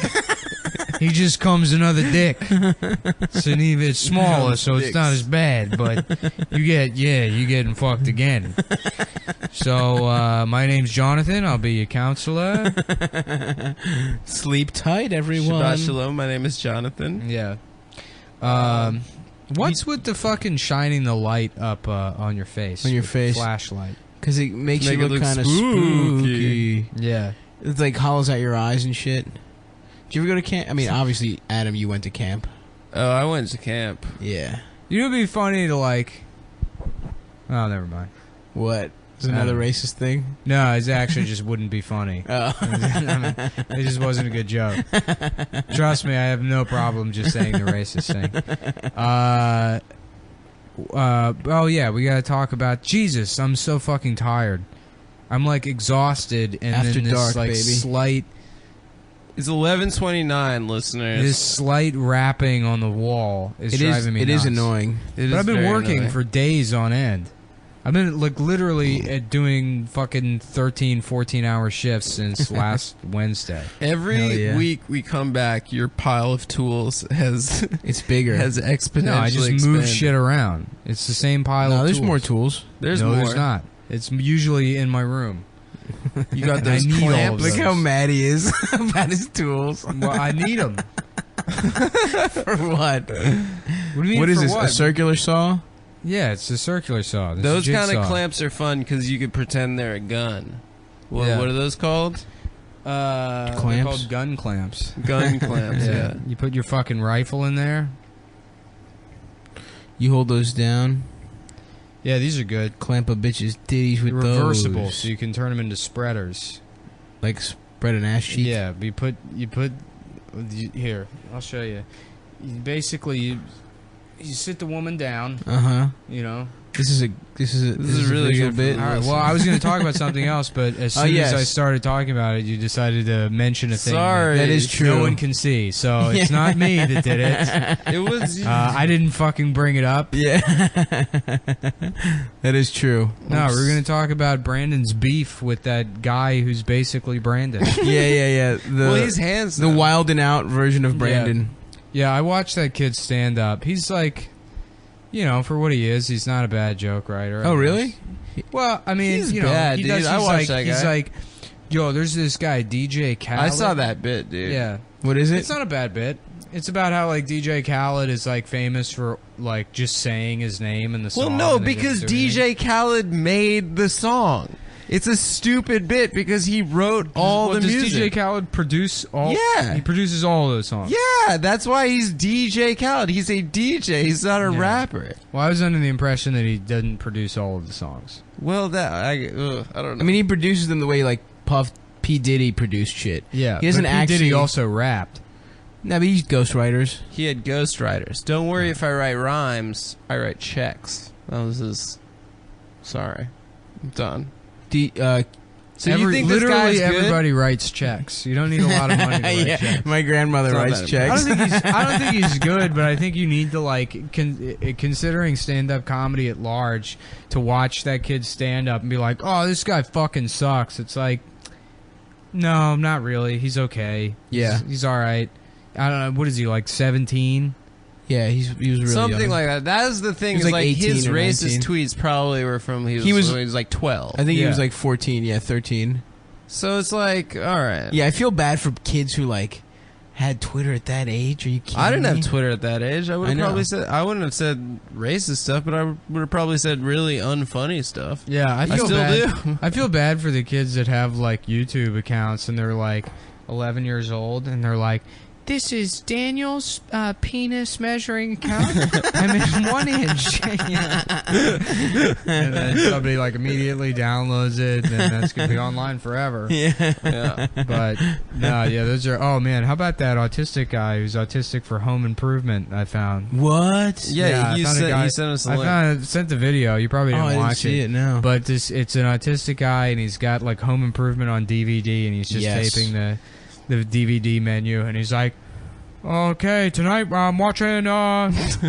B: He just comes another dick. It's smaller, so it's not as bad, but you're getting fucked again. So, my name's Jonathan. I'll be your counselor.
A: Sleep tight, everyone.
C: Shabbat shalom. My name is Jonathan.
B: Yeah. What's with the fucking shining the light up on your face?
A: On your
B: with
A: face?
B: flashlight.
A: Because it makes
C: Make
A: you
C: it
A: look
C: look
A: kind of
C: spooky.
A: spooky.
B: Yeah.
A: It like hollows out your eyes and shit. Did you ever go to camp? I mean, obviously, Adam, you went to camp.
C: Oh, I went to camp.
A: Yeah.
B: You know, it'd be funny to like. Oh, never mind.
A: What? Is it another racist thing?
B: No, it actually just wouldn't be funny.
A: Oh.
B: It just wasn't a good joke. Trust me, I have no problem just saying the racist thing. Oh yeah, we gotta talk about Jesus. I'm so fucking tired. I'm like exhausted, and
A: After
B: then this
A: dark,
B: like
A: baby.
B: slight,
C: It's 11:29, listeners.
B: this slight rapping on the wall is
A: It is.
B: driving me
A: It
B: nuts.
A: is annoying.
C: It
B: But
C: is
B: I've been
C: very
B: working
C: annoying.
B: for days on end. I've been like literally doing fucking 13, 14-hour shifts since last Wednesday.
A: Hell
C: Every
A: yeah.
C: week we come back, your pile of tools has
A: It's bigger.
C: has exponentially
B: No, I just move
C: expanded.
B: shit around. It's the same pile
A: no,
B: of
A: there's
B: tools.
A: more tools.
C: There's
B: no,
C: more.
B: there's not. It's usually in my room.
C: You got
B: And I
C: those
B: need all of
C: clamps.
B: those.
A: Look how mad he is about his tools.
B: Well, I need them.
A: For what?
B: What do you mean
A: What is
B: for
A: this?
B: what?
A: A circular saw?
B: Yeah, it's a circular saw. It's
C: Those
B: a
C: kind of
B: jigsaw.
C: clamps are fun because you could pretend they're a gun. What,
B: Yeah.
C: what are those called?
B: They're
A: Clamps?
B: called gun clamps.
C: Gun clamps. Yeah.
B: You put your fucking rifle in there.
A: You hold those down,
B: Yeah, these are good.
A: clamp a bitch's titties with
B: They're reversible,
A: those.
B: so you can turn them into spreaders.
A: Like spread an ass cheek.
B: Yeah, here. I'll show you. Basically, you sit the woman down.
A: Uh huh.
B: You know.
A: This is a
C: really
A: visual
C: good for
A: bit.
C: the
B: All right. Well, I was going to talk about something else, but as soon
A: yes.
B: as I started talking about it, you decided to mention a thing
C: Sorry.
A: That is true.
B: no one can see. So it's not me that did it.
C: It was.
B: I didn't fucking bring it up.
A: Yeah. That is true.
B: No, we're going to talk about Brandon's beef with that guy who's basically Brandon.
A: Yeah.
C: well, he's handsome.
A: The wild and out version of Brandon.
B: Yeah, I watched that kid stand up. He's like, you know, for what he is, he's not a bad joke writer.
A: Oh, really?
B: Well, I mean,
C: He's
B: you know,
C: bad,
B: he
C: dude.
B: does.
C: I
B: He's
C: watched
B: like,
C: that
B: he's
C: guy.
B: like, yo, there's this guy DJ Khaled.
C: I saw that bit, dude.
B: Yeah,
A: What is it?
B: it's not a bad bit. It's about how like DJ Khaled is like famous for like just saying his name in the song.
C: Well, no,
B: and they
C: because
B: didn't do anything.
C: DJ Khaled made the song. It's a stupid bit because he wrote all the
B: does
C: music.
B: DJ Khaled produce all?
C: Yeah.
B: he produces all those songs.
C: Yeah, that's why he's DJ Khaled. He's a DJ. He's not a
B: Yeah.
C: rapper.
B: Well, I was under the impression that he didn't produce all of the songs.
C: Well, I don't know.
A: I mean, he produces them the way like Puff P Diddy produced shit.
B: Yeah,
A: He doesn't
B: but P.
A: actually.
B: Diddy also rapped.
A: No, but he's ghostwriters.
C: He had ghostwriters. Don't worry if I write rhymes. I write checks. That was his. Sorry, I'm done. So you think this
B: literally
C: guy's good?
B: everybody writes checks. You don't need a lot of money to write
A: yeah,
B: checks.
A: my grandmother
C: It's not
A: writes
C: that
A: checks.
B: I don't think he's good, but I think you need to like considering stand-up comedy at large to watch that kid stand up and be like, "Oh, this guy fucking sucks." It's like, no, not really. He's okay.
A: Yeah.
B: he's all right. I don't know. What is he like? 17?
A: Yeah, he was really
C: Something
A: young.
C: like that. That is the thing.
A: He was
C: Is
A: like
C: like
A: 18
C: his
A: or
C: racist
A: 19.
C: tweets probably were from when
A: He was-
C: he was like 12.
A: I think he
B: Yeah.
A: was like 14. Yeah, 13.
C: So it's like, all right.
A: Yeah, I feel bad for kids who like had Twitter at that age. Are you kidding
C: I didn't
A: me?
C: have Twitter at that age. I would
A: I
C: have
A: know.
C: probably said I wouldn't have said racist stuff, but I would have probably said really unfunny stuff.
B: Yeah, I feel
C: still
B: bad.
C: do.
B: I feel bad for the kids that have like YouTube accounts and they're like 11 years old and they're like, "This is Daniel's penis measuring account. I'm in 1 inch." And then somebody like immediately downloads it, and that's gonna be online forever.
A: Yeah.
C: Yeah.
B: But no, yeah, those are. Oh man, how about that autistic guy who's autistic for Home Improvement? I found.
A: What?
C: Yeah,
B: I
C: you
B: found a
C: sent
B: guy-
C: you sent us a
B: I
C: link.
B: sent the video. You probably
A: Oh,
B: didn't
A: I didn't
B: watch
A: see it. No.
B: But it's an autistic guy, and he's got like Home Improvement on DVD, and he's just
A: Yes.
B: taping the DVD menu, and he's like, "Okay, tonight I'm watching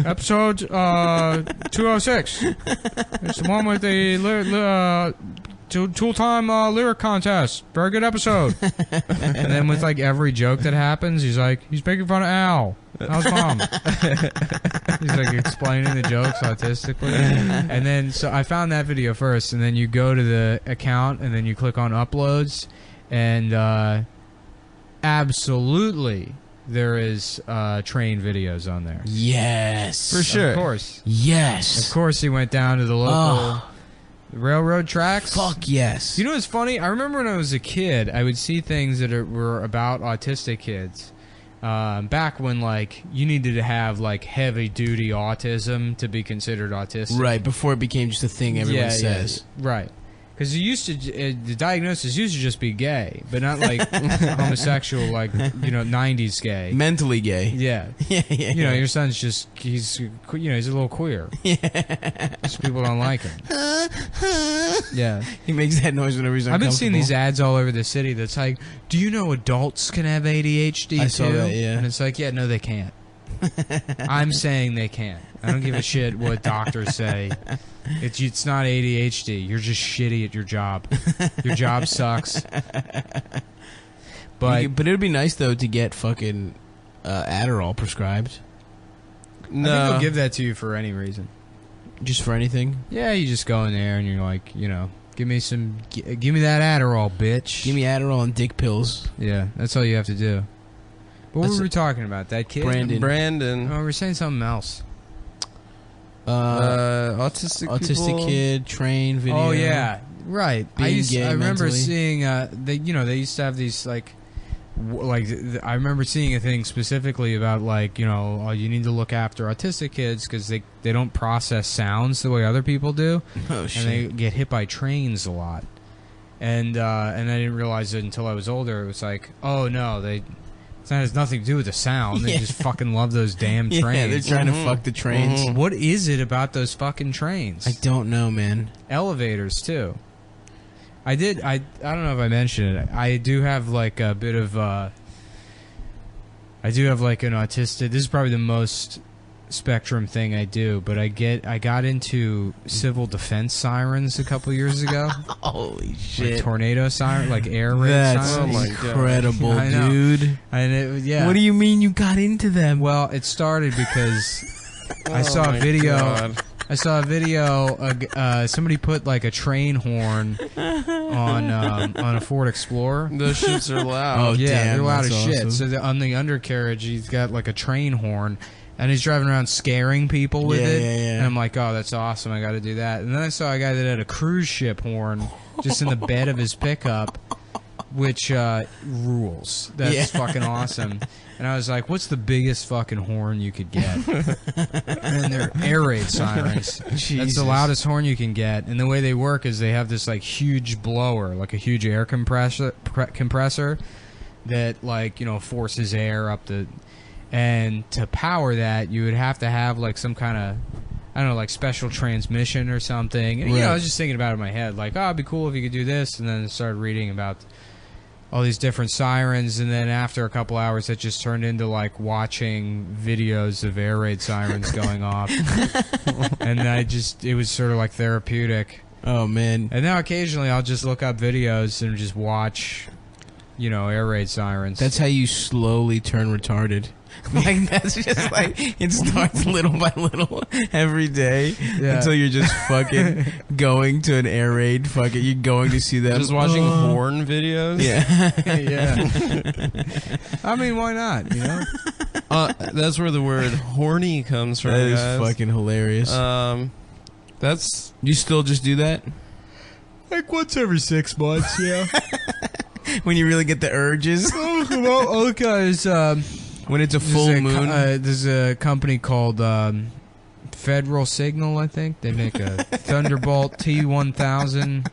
B: episode 206. It's the one with the Tool Time lyric contest. Very good episode. And then with like every joke that happens, he's like, he's making fun of Al. Al's mom. He's like explaining the jokes autistically. And then, so I found that video first, and then you go to the account, and then you click on uploads, and absolutely there is train videos on there.
A: Yes.
C: For sure.
B: Of course.
A: Yes.
B: Of course he went down to the local railroad tracks.
A: Fuck yes.
B: You know what's funny? I remember when I was a kid, I would see things that were about autistic kids. Back when, like, you needed to have, like, heavy-duty autism to be considered autistic.
A: Right, before it became just a thing everyone says.
B: Right. Because the diagnosis used to just be gay, but not, like, homosexual, like, 90s gay.
A: Mentally gay.
B: Yeah.
A: Yeah.
B: Your son's just, he's a little queer. Yeah. Just people don't like him. Yeah.
A: He makes that noise whenever he's uncomfortable.
B: I've been seeing these ads all over the city that's like, do you know adults can have ADHD
A: I
B: too?
A: saw that, yeah.
B: And it's like, yeah, no, they can't. I'm saying they can't. I don't give a shit what doctors say. It's not ADHD. You're just shitty at your job. Your job sucks. But
A: it would be nice, though, to get fucking Adderall prescribed.
C: No.
B: I think they'll give that to you for any reason.
A: Just for anything?
B: Yeah, you just go in there and you're like, give me that Adderall, bitch.
A: Give me Adderall and dick pills.
B: Yeah, that's all you have to do. But what were we talking about? That kid?
C: Brandon.
B: Oh, we were saying something else.
C: Autistic
A: kid, train video.
B: Oh, yeah. Right. I remember
A: mentally.
B: seeing, they used to have these, I remember seeing a thing specifically about, you need to look after autistic kids because they don't process sounds the way other people do.
A: Oh, shit.
B: And they get hit by trains a lot. And I didn't realize it until I was older. It was like, oh, no, it has nothing to do with the sound. They just fucking love those damn trains.
A: Yeah, they're trying to fuck the trains.
B: What is it about those fucking trains?
A: I don't know, man.
B: Elevators, too. I don't know if I mentioned it. I do have like a bit of I do have like an autistic. This is probably the most spectrum thing I do, but I got into civil defense sirens a couple years ago.
A: Holy shit.
B: Like tornado siren, like air raid
A: That's
B: sirens.
A: incredible,
B: I know.
A: dude.
B: And yeah.
A: What do you mean you got into them?
B: Well, it started because I saw a video.
C: God.
B: I saw a video. Somebody put like a train horn on a Ford Explorer.
C: Those shits are loud.
A: Oh,
B: Yeah,
A: damn,
B: they're loud as
A: that's
B: shit.
A: awesome.
B: So on the undercarriage, he's got like a train horn, and he's driving around scaring people with it.
A: Yeah.
B: And I'm like, oh, that's awesome. I got to do that. And then I saw a guy that had a cruise ship horn just in the bed of his pickup, which rules. That's fucking awesome. And I was like, what's the biggest fucking horn you could get? And they're air raid sirens. That's the loudest horn you can get. And the way they work is they have this like huge blower, like a huge air compressor that forces air up the... And to power that, you would have to have like some kind of, I don't know, like special transmission or something. And, I was just thinking about it in my head, like, oh, it'd be cool if you could do this. And then I started reading about all these different sirens, and then after a couple hours it just turned into like watching videos of air raid sirens going off. And it was sort of like therapeutic.
A: Oh, man.
B: And now occasionally I'll just look up videos and just watch, air raid sirens.
A: That's how you slowly turn retarded. Like, that's just like, it starts little by little every day until you're just fucking going to an air raid. You're going to see them.
C: Just watching horn videos?
A: Yeah.
B: I mean, why not,
C: That's where the word horny comes from,
A: That is
C: guys.
A: fucking hilarious.
C: That's...
A: You still just do that?
B: Like once every 6 months, yeah.
A: When you really get the urges?
B: Well, okay,
A: When it's a full moon?
B: There's a company called Federal Signal, I think. They make a Thunderbolt T1000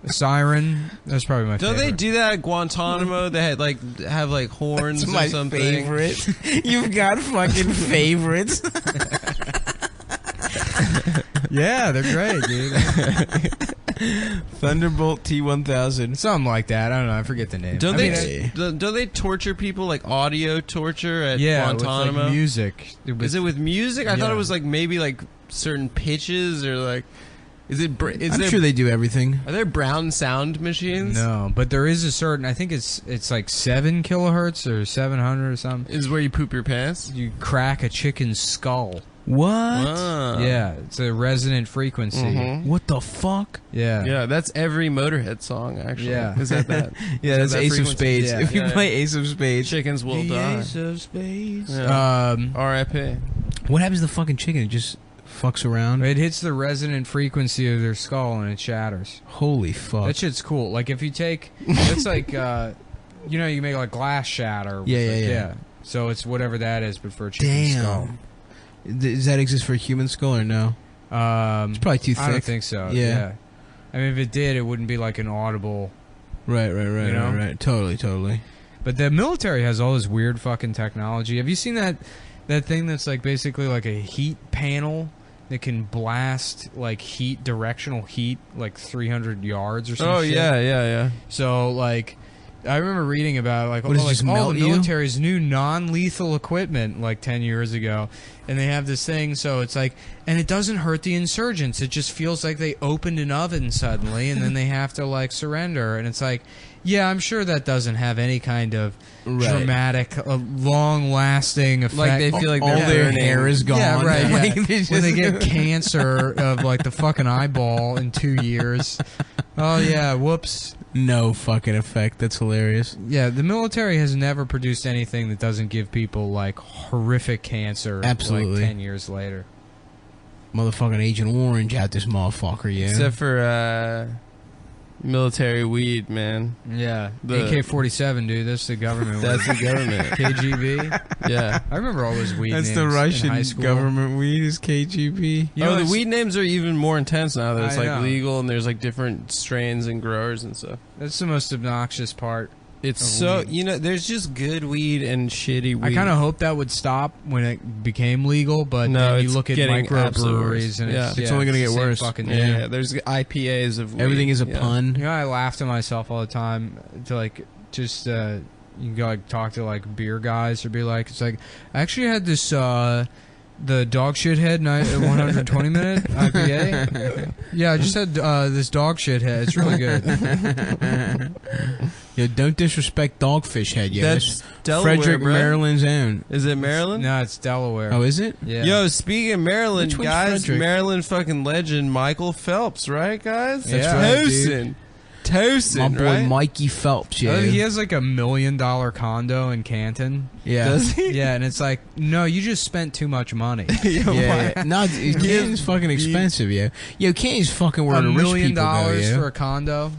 B: siren. That's probably my favorite.
C: Don't they do that at Guantanamo? They had have horns
A: That's
C: or
A: my
C: something.
A: favorite. You've got fucking favorites.
B: Yeah, they're great, dude.
A: Thunderbolt T1000.
B: Something like that. I don't know. I forget the name.
C: Don't they torture people like audio torture at Guantanamo?
B: With, like, music.
C: Is it with music? I thought
B: Yeah.
C: it was maybe certain pitches or Is it?
A: I'm sure they do everything.
C: Are there brown sound machines?
B: No, but there is a certain. I think it's like 7 kilohertz or 700 or something.
C: Is where you poop your pants?
B: You crack a chicken's skull.
A: What?
C: Ah.
B: Yeah, it's a resonant frequency.
C: Mhm.
A: What the fuck?
B: Yeah.
C: Yeah, that's every Motorhead song, actually.
B: Yeah.
C: Is that that?
A: Yeah,
C: Is
A: that's
C: that
A: Ace of
C: frequency?
A: Spades.
B: Yeah.
A: If you
C: Yeah.
A: play Ace of Spades,
C: Chickens will die.
A: Ace of Spades.
C: Yeah.
B: Um,
C: R.I.P.
A: What happens to the fucking chicken? It just fucks around.
B: it hits the resonant frequency of their skull and it shatters.
A: Holy fuck!
B: That shit's cool. Like if you take, it's like, you make like glass shatter. With
A: Yeah.
B: So it's whatever that is, but for a chicken skull.
A: Damn. Does that exist for a human skull or no? It's probably too thick.
B: I don't think so.
A: Yeah.
B: I mean, if it did, it wouldn't be like an audible.
A: Right.
B: You know?
A: Right. Totally.
B: But the military has all this weird fucking technology. Have you seen that thing that's like basically like a heat panel that can blast like directional heat like 300 yards or something?
C: Oh, yeah.
B: So like, I remember reading about like
A: What, does it
B: all
A: just
B: the
A: melt you?
B: military's new non-lethal equipment like 10 years ago, and they have this thing. So it's like, and it doesn't hurt the insurgents. It just feels like they opened an oven suddenly, and then they have to like surrender. And it's like, yeah, I'm sure that doesn't have any kind of dramatic, long-lasting effect.
C: Like they feel like
A: all
C: they're
A: their
C: burning.
A: hair is gone.
B: Yeah, right. Yeah.
A: Like, they
B: When they
A: just-
B: get cancer of like the fucking eyeball in 2 years. Oh yeah, whoops.
A: no fucking effect. That's hilarious.
B: Yeah, the military has never produced anything that doesn't give people like horrific cancer.
A: Absolutely.
B: Like 10 years later.
A: Motherfucking Agent Orange out this motherfucker, yeah.
C: Except for military weed, man.
B: Yeah,
C: The-
B: AK-47, dude. That's the government.
C: That's the government.
B: KGB.
C: Yeah.
B: I remember all those weed
A: That's
B: names
A: the
B: in high
A: Russian
B: school.
A: government weed is KGB.
B: You know,
C: Oh, the
B: it's-
C: weed names are even more intense now. That it's
B: I
C: like
B: know.
C: legal and there's like different strains and growers and stuff.
B: That's the most obnoxious part.
C: It's
B: Of
C: so
B: weed.
C: there's just good weed and shitty weed.
B: I kind of hope that would stop when it became legal, but
C: No,
B: then you
C: it's
B: look at
C: getting absolutely
B: microbreweries
C: worse.
B: and
C: Yeah.
A: It's only gonna
B: the
A: get
B: same
A: worse.
B: Fucking
C: yeah, there's IPAs of weed.
A: Everything is a
C: Yeah.
A: pun.
B: You know, I laugh to myself all the time to like just you can go like talk to like beer guys or be like, it's like I actually had this the dog shit head 120 minute IPA. Yeah, I just had this dog shit head. It's really good.
A: Yo, don't disrespect Dogfish Head, yo.
C: That's Delaware,
A: Frederick,
C: bro.
A: Maryland's own.
C: Is it Maryland?
B: No, it's Delaware.
A: Oh, is it?
B: Yeah.
C: Yo, speaking of Maryland,
A: Which one's
C: guys,
A: Frederick?
C: Maryland fucking legend Michael Phelps, right, guys?
B: That's right,
C: Tosin. Tosin,
A: My boy
C: right?
A: Mikey Phelps, yeah.
B: He has like $1 million condo in Canton.
A: yeah.
C: Does he?
B: Yeah, and it's like, no, you just spent too much money.
C: Yo,
A: Yeah,
C: why-
A: no, Canton's fucking expensive, yo. Yo, Canton's fucking where
B: $1
A: the rich
B: million
A: people go, yo.
B: for a condo.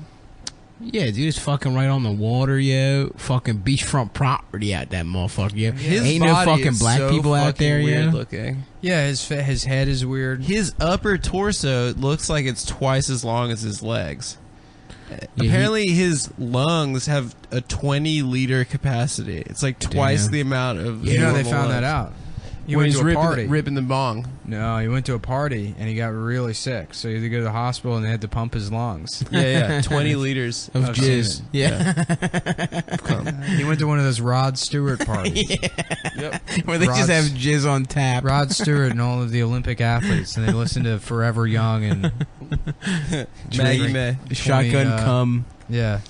A: Yeah, dude, it's fucking right on the water, yo. Fucking beachfront property out that motherfucker, yo.
C: His
A: Ain't no
C: body
A: fucking
C: is
A: black
C: so
A: people out
C: fucking
A: there,
C: weird
A: yo.
C: looking.
B: Yeah, his head is weird.
C: His upper torso looks like it's twice as long as his legs.
A: he-
C: Apparently, his lungs have a 20-liter capacity. It's like twice
A: Damn.
C: the amount of.
B: You know they
C: normal
B: found that
C: lungs.
B: out. He
C: When
B: went
C: he's
B: to a
C: ripping,
B: party.
C: ripping the bong.
B: No, he went to a party and he got really sick. So he had to go to the hospital and they had to pump his lungs.
C: Yeah, 20 liters
A: Of
B: I've seen
A: jizz.
B: it.
A: Yeah.
B: He went to one of those Rod Stewart parties.
A: Where they just
B: Rod's-
A: have jizz on tap.
B: Rod Stewart and all of the Olympic athletes, and they listened to Forever Young and
C: Maggie May.
A: Shotgun
B: 20,
A: cum.
B: yeah.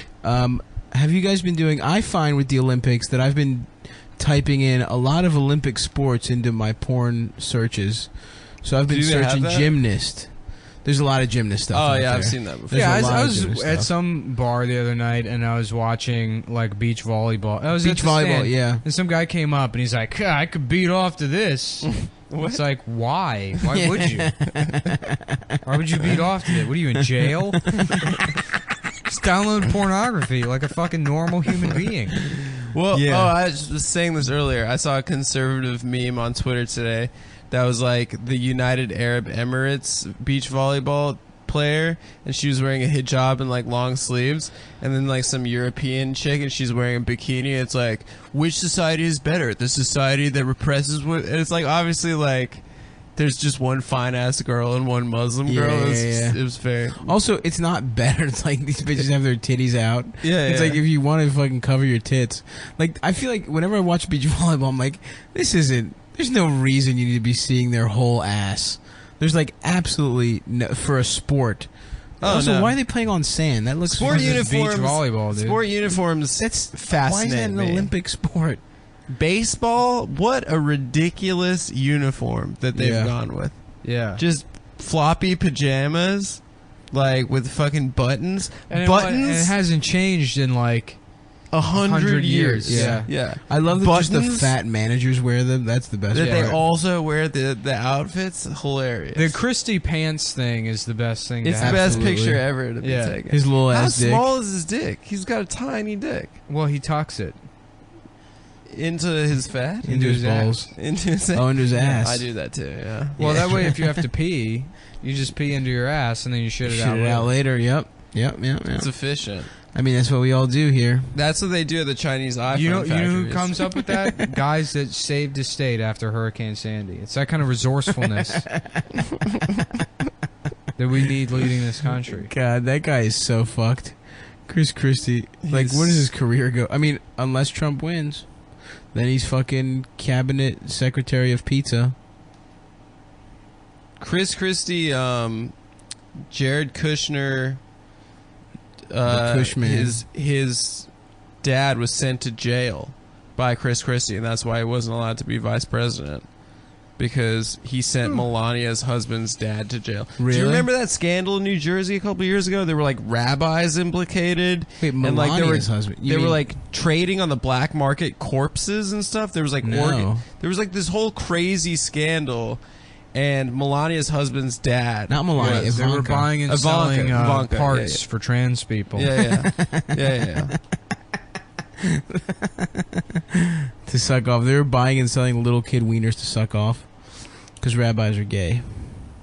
A: Have you guys been doing... I find with the Olympics that I've been typing in a lot of Olympic sports into my porn searches. So I've been
C: Do they have
A: searching
C: that?
A: gymnast. There's a lot of gymnast stuff.
C: Oh,
A: out
C: yeah, I've
A: there.
C: seen that before.
A: There's
B: Yeah,
A: a lot
B: I
A: of
B: was
A: gymnast
B: at
A: stuff.
B: some bar the other night and I was watching like beach volleyball. I was
A: Beach
B: at the
A: volleyball,
B: stand,
A: yeah.
B: And some guy came up and he's like, I could beat off to this.
C: What?
B: It's like, why? Why would you? Why would you beat off to it? What are you in jail? Just download pornography like a fucking normal human being.
C: Well,
A: Yeah.
C: I was saying this earlier. I saw a conservative meme on Twitter today that was like the United Arab Emirates beach volleyball player, and she was wearing a hijab and like long sleeves, and then like some European chick, and she's wearing a bikini. It's like, which society is better? The society that represses women? And it's like obviously like there's just one fine ass girl and one Muslim girl.
A: Yeah,
C: it, was,
A: yeah.
C: it was fair.
A: Also, it's not better. It's like these bitches have their titties out.
C: Yeah,
A: It's
C: yeah.
A: like if you want to fucking cover your tits. Like, I feel like whenever I watch beach volleyball, I'm like, this isn't... There's no reason you need to be seeing their whole ass. There's like absolutely no, for a sport.
C: Oh,
A: also,
C: no.
A: why are they playing on sand? That looks
C: Sport
B: Because it's
C: uniforms.
B: beach volleyball, dude.
C: Sport uniforms.
A: That's
C: fascinating.
A: Why is that an
C: me.
A: Olympic sport?
C: Baseball. What a ridiculous uniform that they've
A: Yeah.
C: gone with.
B: Yeah.
C: Just floppy pajamas, like with fucking buttons.
B: And
C: Buttons.
B: It hasn't changed in like
C: 100 years.
B: Yeah.
C: Yeah.
A: I love that just the
C: Buttons?
A: fat managers wear them. That's the best
C: That they
A: part.
C: also wear the outfits. Hilarious.
B: The Christie pants thing is the best thing.
C: it's
B: to
C: the
B: have.
C: best
A: Absolutely.
C: picture ever to be
B: Yeah.
C: taken.
A: His little
C: How
A: ass dick.
C: small is his dick? He's got a tiny dick.
B: Well, he tucks it.
C: Into his fat?
A: into his
B: his ass.
A: balls.
C: Into his
A: Oh, into his ass.
C: I do that too, yeah.
B: Well, that way, if you have to pee, you just pee into your ass and then you shit it
A: Shit
B: out.
A: it out
B: later.
A: later. Yep.
C: It's efficient.
A: I mean, that's what we all do here.
C: That's what they do at the Chinese iPhone
B: You know who
C: factories.
B: comes up with that? Guys that saved his state after Hurricane Sandy. It's that kind of resourcefulness that we need leading this country.
A: God, that guy is so fucked. Chris Christie. Like,
C: He's-
A: where does his career go? I mean, unless Trump wins, then he's fucking cabinet secretary of pizza.
C: Chris Christie, Jared Kushner,
A: The Cushman.
C: his dad was sent to jail by Chris Christie, and that's why he wasn't allowed to be vice president. Because he sent Melania's husband's dad to jail. Do
A: Really?
C: you remember that scandal in New Jersey a couple years ago? There were like rabbis implicated.
A: Wait,
C: and like
A: Melania's husband. You
C: They were
A: mean-
C: like trading on the black market corpses and stuff. There was like
A: No.
C: there was like this whole crazy scandal, and Melania's husband's dad.
A: Not Melania,
C: was-
B: They were
A: Ivanka.
B: buying and
C: Ivanka,
B: selling
C: Ivanka,
B: parts
C: yeah.
B: for trans people.
C: Yeah, yeah.
A: To suck off. They were buying and selling little kid wieners to suck off. Because rabbis are gay.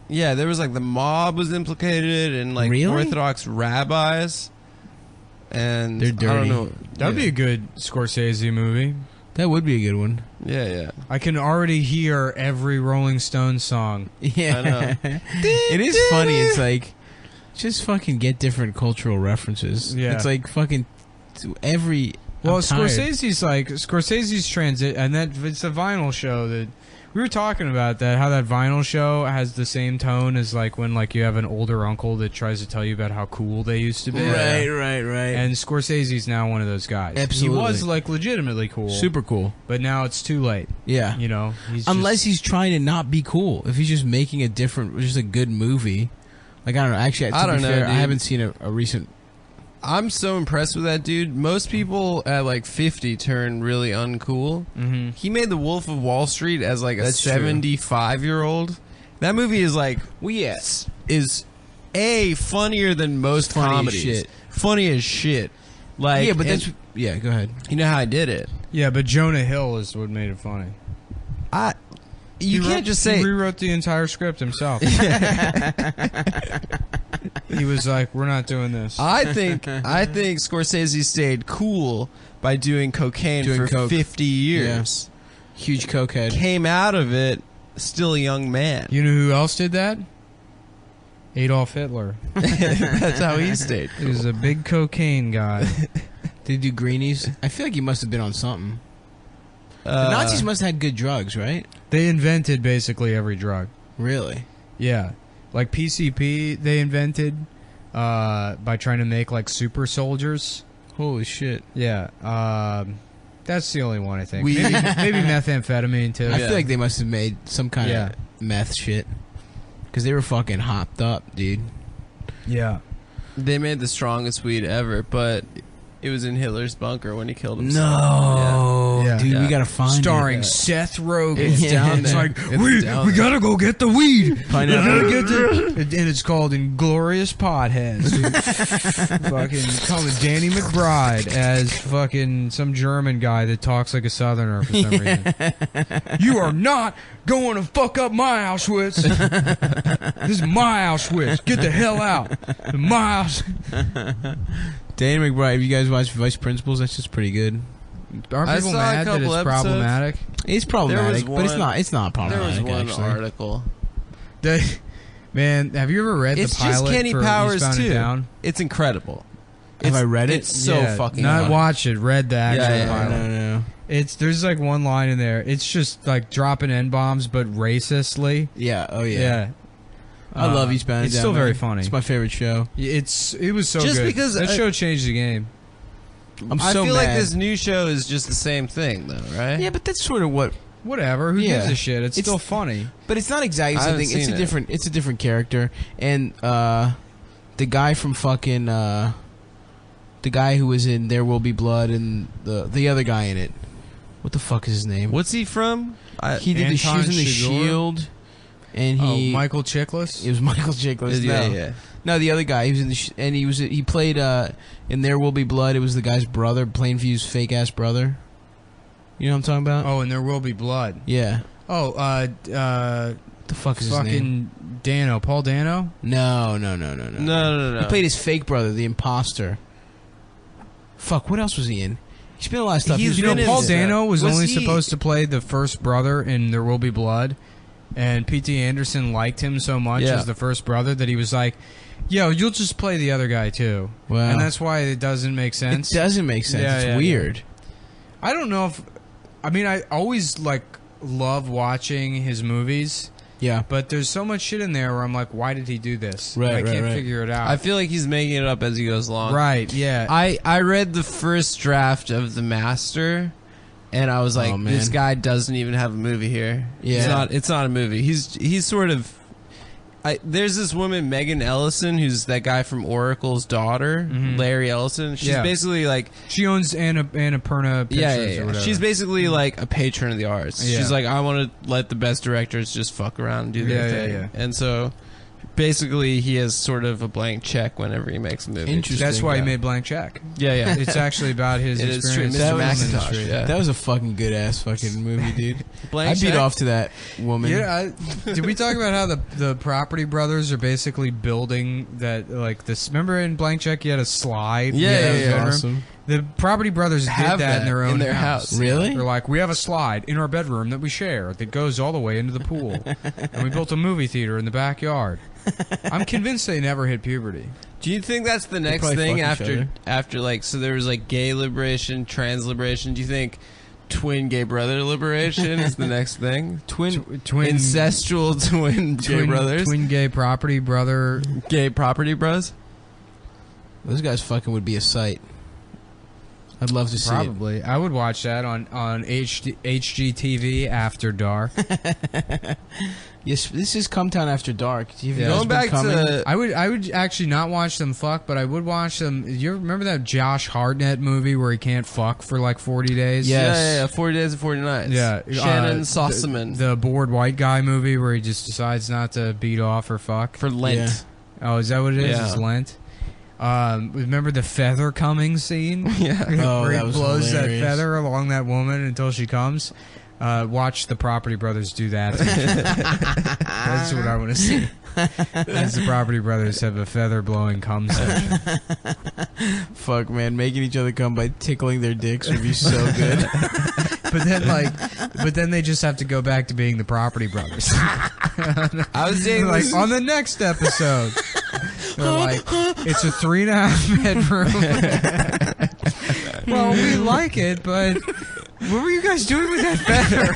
C: Yeah, there was like the mob was implicated and like
A: Really?
C: Orthodox rabbis. And
A: They're
C: I
A: dirty.
C: don't know.
B: That would be
C: yeah.
B: a good Scorsese movie.
A: That would be a good one.
C: Yeah.
B: I can already hear every Rolling Stones song.
A: Yeah.
C: I know.
A: It is funny. It's like, just fucking get different cultural references.
B: Yeah.
A: It's like fucking every...
B: Well,
A: I'm tired.
B: Scorsese's transit, and that it's a vinyl show that we were talking about that. How that vinyl show has the same tone as like when like you have an older uncle that tries to tell you about how cool they used to be.
A: Right.
B: And Scorsese's now one of those guys.
A: Absolutely.
B: He was like legitimately cool.
A: Super cool.
B: But now it's too late.
A: Yeah.
B: You know,
A: Unless he's trying to not be cool. If he's just making a different, just a good movie. Like, I don't know. Actually, to
C: I don't
A: be
C: know,
A: fair, I
C: dude.
A: haven't seen a recent...
C: I'm so impressed with that dude. Most people at like 50 turn really uncool.
B: Mm-hmm.
C: He made The Wolf of Wall Street as like a
A: That's true.
C: 75-year-old. That movie is like,
A: Well, yes.
C: is funnier than most
A: Funny as
C: comedies.
A: shit.
C: Funny as shit. Like,
A: Yeah, but
C: and
A: that's... Yeah, go ahead.
C: you know how I did it.
B: Yeah, but Jonah Hill is what made it funny.
C: You
B: He
C: can't
B: wrote-
C: just say
B: he rewrote the entire script himself. He was like, "We're not doing this."
C: I think Scorsese stayed cool by doing cocaine
A: Doing
C: for
A: coke.
C: 50 years.
A: Huge cokehead.
C: Came out of it still a young man.
B: You know who else did that? Adolf Hitler.
C: That's how he stayed.
B: He was a big cocaine guy.
A: Did he do greenies? I feel like he must have been on something. The Nazis must have had good drugs, right?
B: They invented basically every drug.
A: Really?
B: Yeah, like PCP they invented by trying to make like super soldiers.
A: Holy shit.
B: Yeah, that's the only one I think.
C: We-
B: Maybe methamphetamine too.
A: I feel like they must have made some kind
B: Yeah.
A: of meth shit. Because they were fucking hopped up, dude.
B: Yeah.
C: They made the strongest weed ever, but it was in Hitler's bunker when he killed himself.
A: No.
B: Yeah.
A: Dude,
C: Yeah.
A: we gotta find
B: Starring
A: it.
B: Seth Rogen.
C: It's down
B: It's
C: there.
B: like
C: It's down
B: we
C: there.
B: gotta go get the weed.
A: Find
B: We
A: out.
B: gotta get the, and it's called Inglorious Potheads. Fucking calling Danny McBride as fucking some German guy that talks like a Southerner for some reason. You are not going to fuck up my Auschwitz. This is my Auschwitz. Get the hell out. My Auschwitz.
A: Danny McBride, have you guys watched Vice Principals? That's just pretty good.
B: Aren't
C: I
B: people
C: saw a
B: mad that
C: couple
B: it's
C: episodes.
B: problematic?
A: It's problematic, but it's
C: one-
A: not. It's not
C: There was
A: problematic.
C: one
A: actually.
C: article.
B: Man, have you ever read
C: It's
B: the pilot
C: just Kenny
B: for
C: Powers
B: Eastbound and
C: too.
B: Down?
C: It's incredible.
A: Have I read it?
C: It's so
B: Yeah,
C: fucking
B: not
C: funny.
B: watch it. Read the actual
C: Yeah,
B: pilot.
A: No.
B: It's there's like one line in there. It's just like dropping n bombs, but racistly.
A: Yeah. Oh
B: Yeah.
A: yeah. I love Eastbound and
B: It's
A: Down,
B: still very
A: man.
B: funny.
A: It's my favorite show.
B: It was so
C: Just
B: good.
C: because
B: that show changed the game.
C: I
A: so
C: feel like
A: mad.
C: this new show is just the same thing, though, right?
A: Yeah, but that's sort of what.
B: Whatever. Who
A: Yeah.
B: gives a shit? It's still funny.
A: But it's not exactly
C: I haven't
A: something. It's
C: seen
A: a
C: it.
A: different. It's a different character, and the guy from fucking the guy who was in There Will Be Blood, and the other guy in it. What the fuck is his name?
C: What's he from?
A: He did the
B: Anton
A: shoes in the
B: Chigurh?
A: Shield, and he.
B: Michael Chiklis.
A: It was Michael Chiklis.
C: Yeah,
A: no.
C: yeah.
A: No, the other guy. He was in the and he played in There Will Be Blood. It was the guy's brother, Plainview's fake ass brother. You know what I'm talking about?
B: Oh, and There Will Be Blood.
A: Yeah.
B: Oh,
A: The fuck is his name?
B: fucking Dano, Paul Dano.
A: No.
C: No.
A: He played his fake brother, the imposter. Fuck, what else was he in? He's been in a lot of stuff.
C: He's
A: He was
C: been in
B: Paul
C: stuff.
B: Dano was
C: Was
B: only
C: he-
B: supposed to play the first brother in There Will Be Blood, and P.T. Anderson liked him so much
C: Yeah.
B: as the first brother that he was like, "Yo, you'll just play the other guy too."
A: Wow.
B: And that's why it doesn't make sense.
A: It doesn't make sense.
B: Yeah,
A: It's
B: yeah,
A: weird.
B: I don't know if, I mean, I always love watching his movies,
A: Yeah.
B: but there's so much shit in there where I'm like, why did he do this?
A: Right,
B: I can't
A: right.
B: figure it out.
C: I feel like he's making it up as he goes along.
B: Right? Yeah.
C: I read the first draft of The Master, and I was like,
A: Oh, man.
C: this guy doesn't even have a movie here.
A: Yeah.
C: It's not a movie. He's sort of. There's this woman, Megan Ellison, who's that guy from Oracle's daughter, Larry Ellison. She's
B: Yeah.
C: basically like,
B: She owns Annapurna Pictures or whatever.
C: She's basically like a patron of the arts.
B: Yeah.
C: She's like, I want to let the best directors just fuck around and do their thing.
B: Yeah.
C: And so, basically, he has sort of a blank check whenever he makes a movie.
A: Interesting.
B: That's why
A: Yeah.
B: he made Blank Check.
C: Yeah, yeah.
B: It's actually about his
C: It is true.
B: experience.
C: Mr.
B: in the film
C: Macintosh,
B: industry.
C: yeah.
A: That was a fucking good ass fucking movie, dude.
C: Blank
A: I beat
C: check?
A: off to that woman.
B: Yeah, did we talk about how the Property Brothers are basically building that, like, this? Remember in Blank Check you had a slide?
C: Yeah,
B: in
C: yeah,
B: the
C: yeah.
B: bedroom?
A: Awesome.
B: The Property Brothers did
C: Have
B: that in their own
C: house.
A: Really?
B: They're like, we have a slide in our bedroom that we share that goes all the way into the pool, and we built a movie theater in the backyard. I'm convinced they never hit puberty.
C: Do you think that's the next
A: probably
C: thing
A: fuck each
C: after like, so there was like gay liberation, trans liberation? Do you think twin gay brother liberation is the next thing?
B: Twin
C: Incestual twin gay brothers?
B: twin gay property brother.
C: Gay property bros?
A: Those guys fucking would be a sight. I'd love to see it.
B: Probably, I would watch that on HGTV after dark.
A: Yes, this is Cumtown After Dark. Have you
B: Yeah.
A: guys
C: Going
A: been
C: back
A: coming?
C: to
B: I would actually not watch them fuck, but I would watch them. You remember that Josh Hartnett movie where he can't fuck for like 40 days?
A: Yeah.
C: yeah, 40 Days and 40 Nights.
B: Yeah,
C: Shannon Sossaman
B: the bored white guy movie where he just decides not to beat off or fuck.
C: for Lent.
A: Yeah.
B: Oh, is that what it is?
C: Yeah.
B: It's Lent. Remember the feather coming scene?
C: Yeah.
A: Oh,
B: where he
A: that was
B: blows
A: hilarious.
B: that feather along that woman until she comes. Watch the Property Brothers do that. That's what I want to see. As the Property Brothers have a feather blowing cum session.
A: Fuck, man, making each other come by tickling their dicks would be so good.
B: But then they just have to go back to being the Property Brothers.
C: I was saying
B: like
C: this-
B: on the next episode, they're like, it's a 3.5 bedroom. Well, we like it, but what were you guys doing with that feather?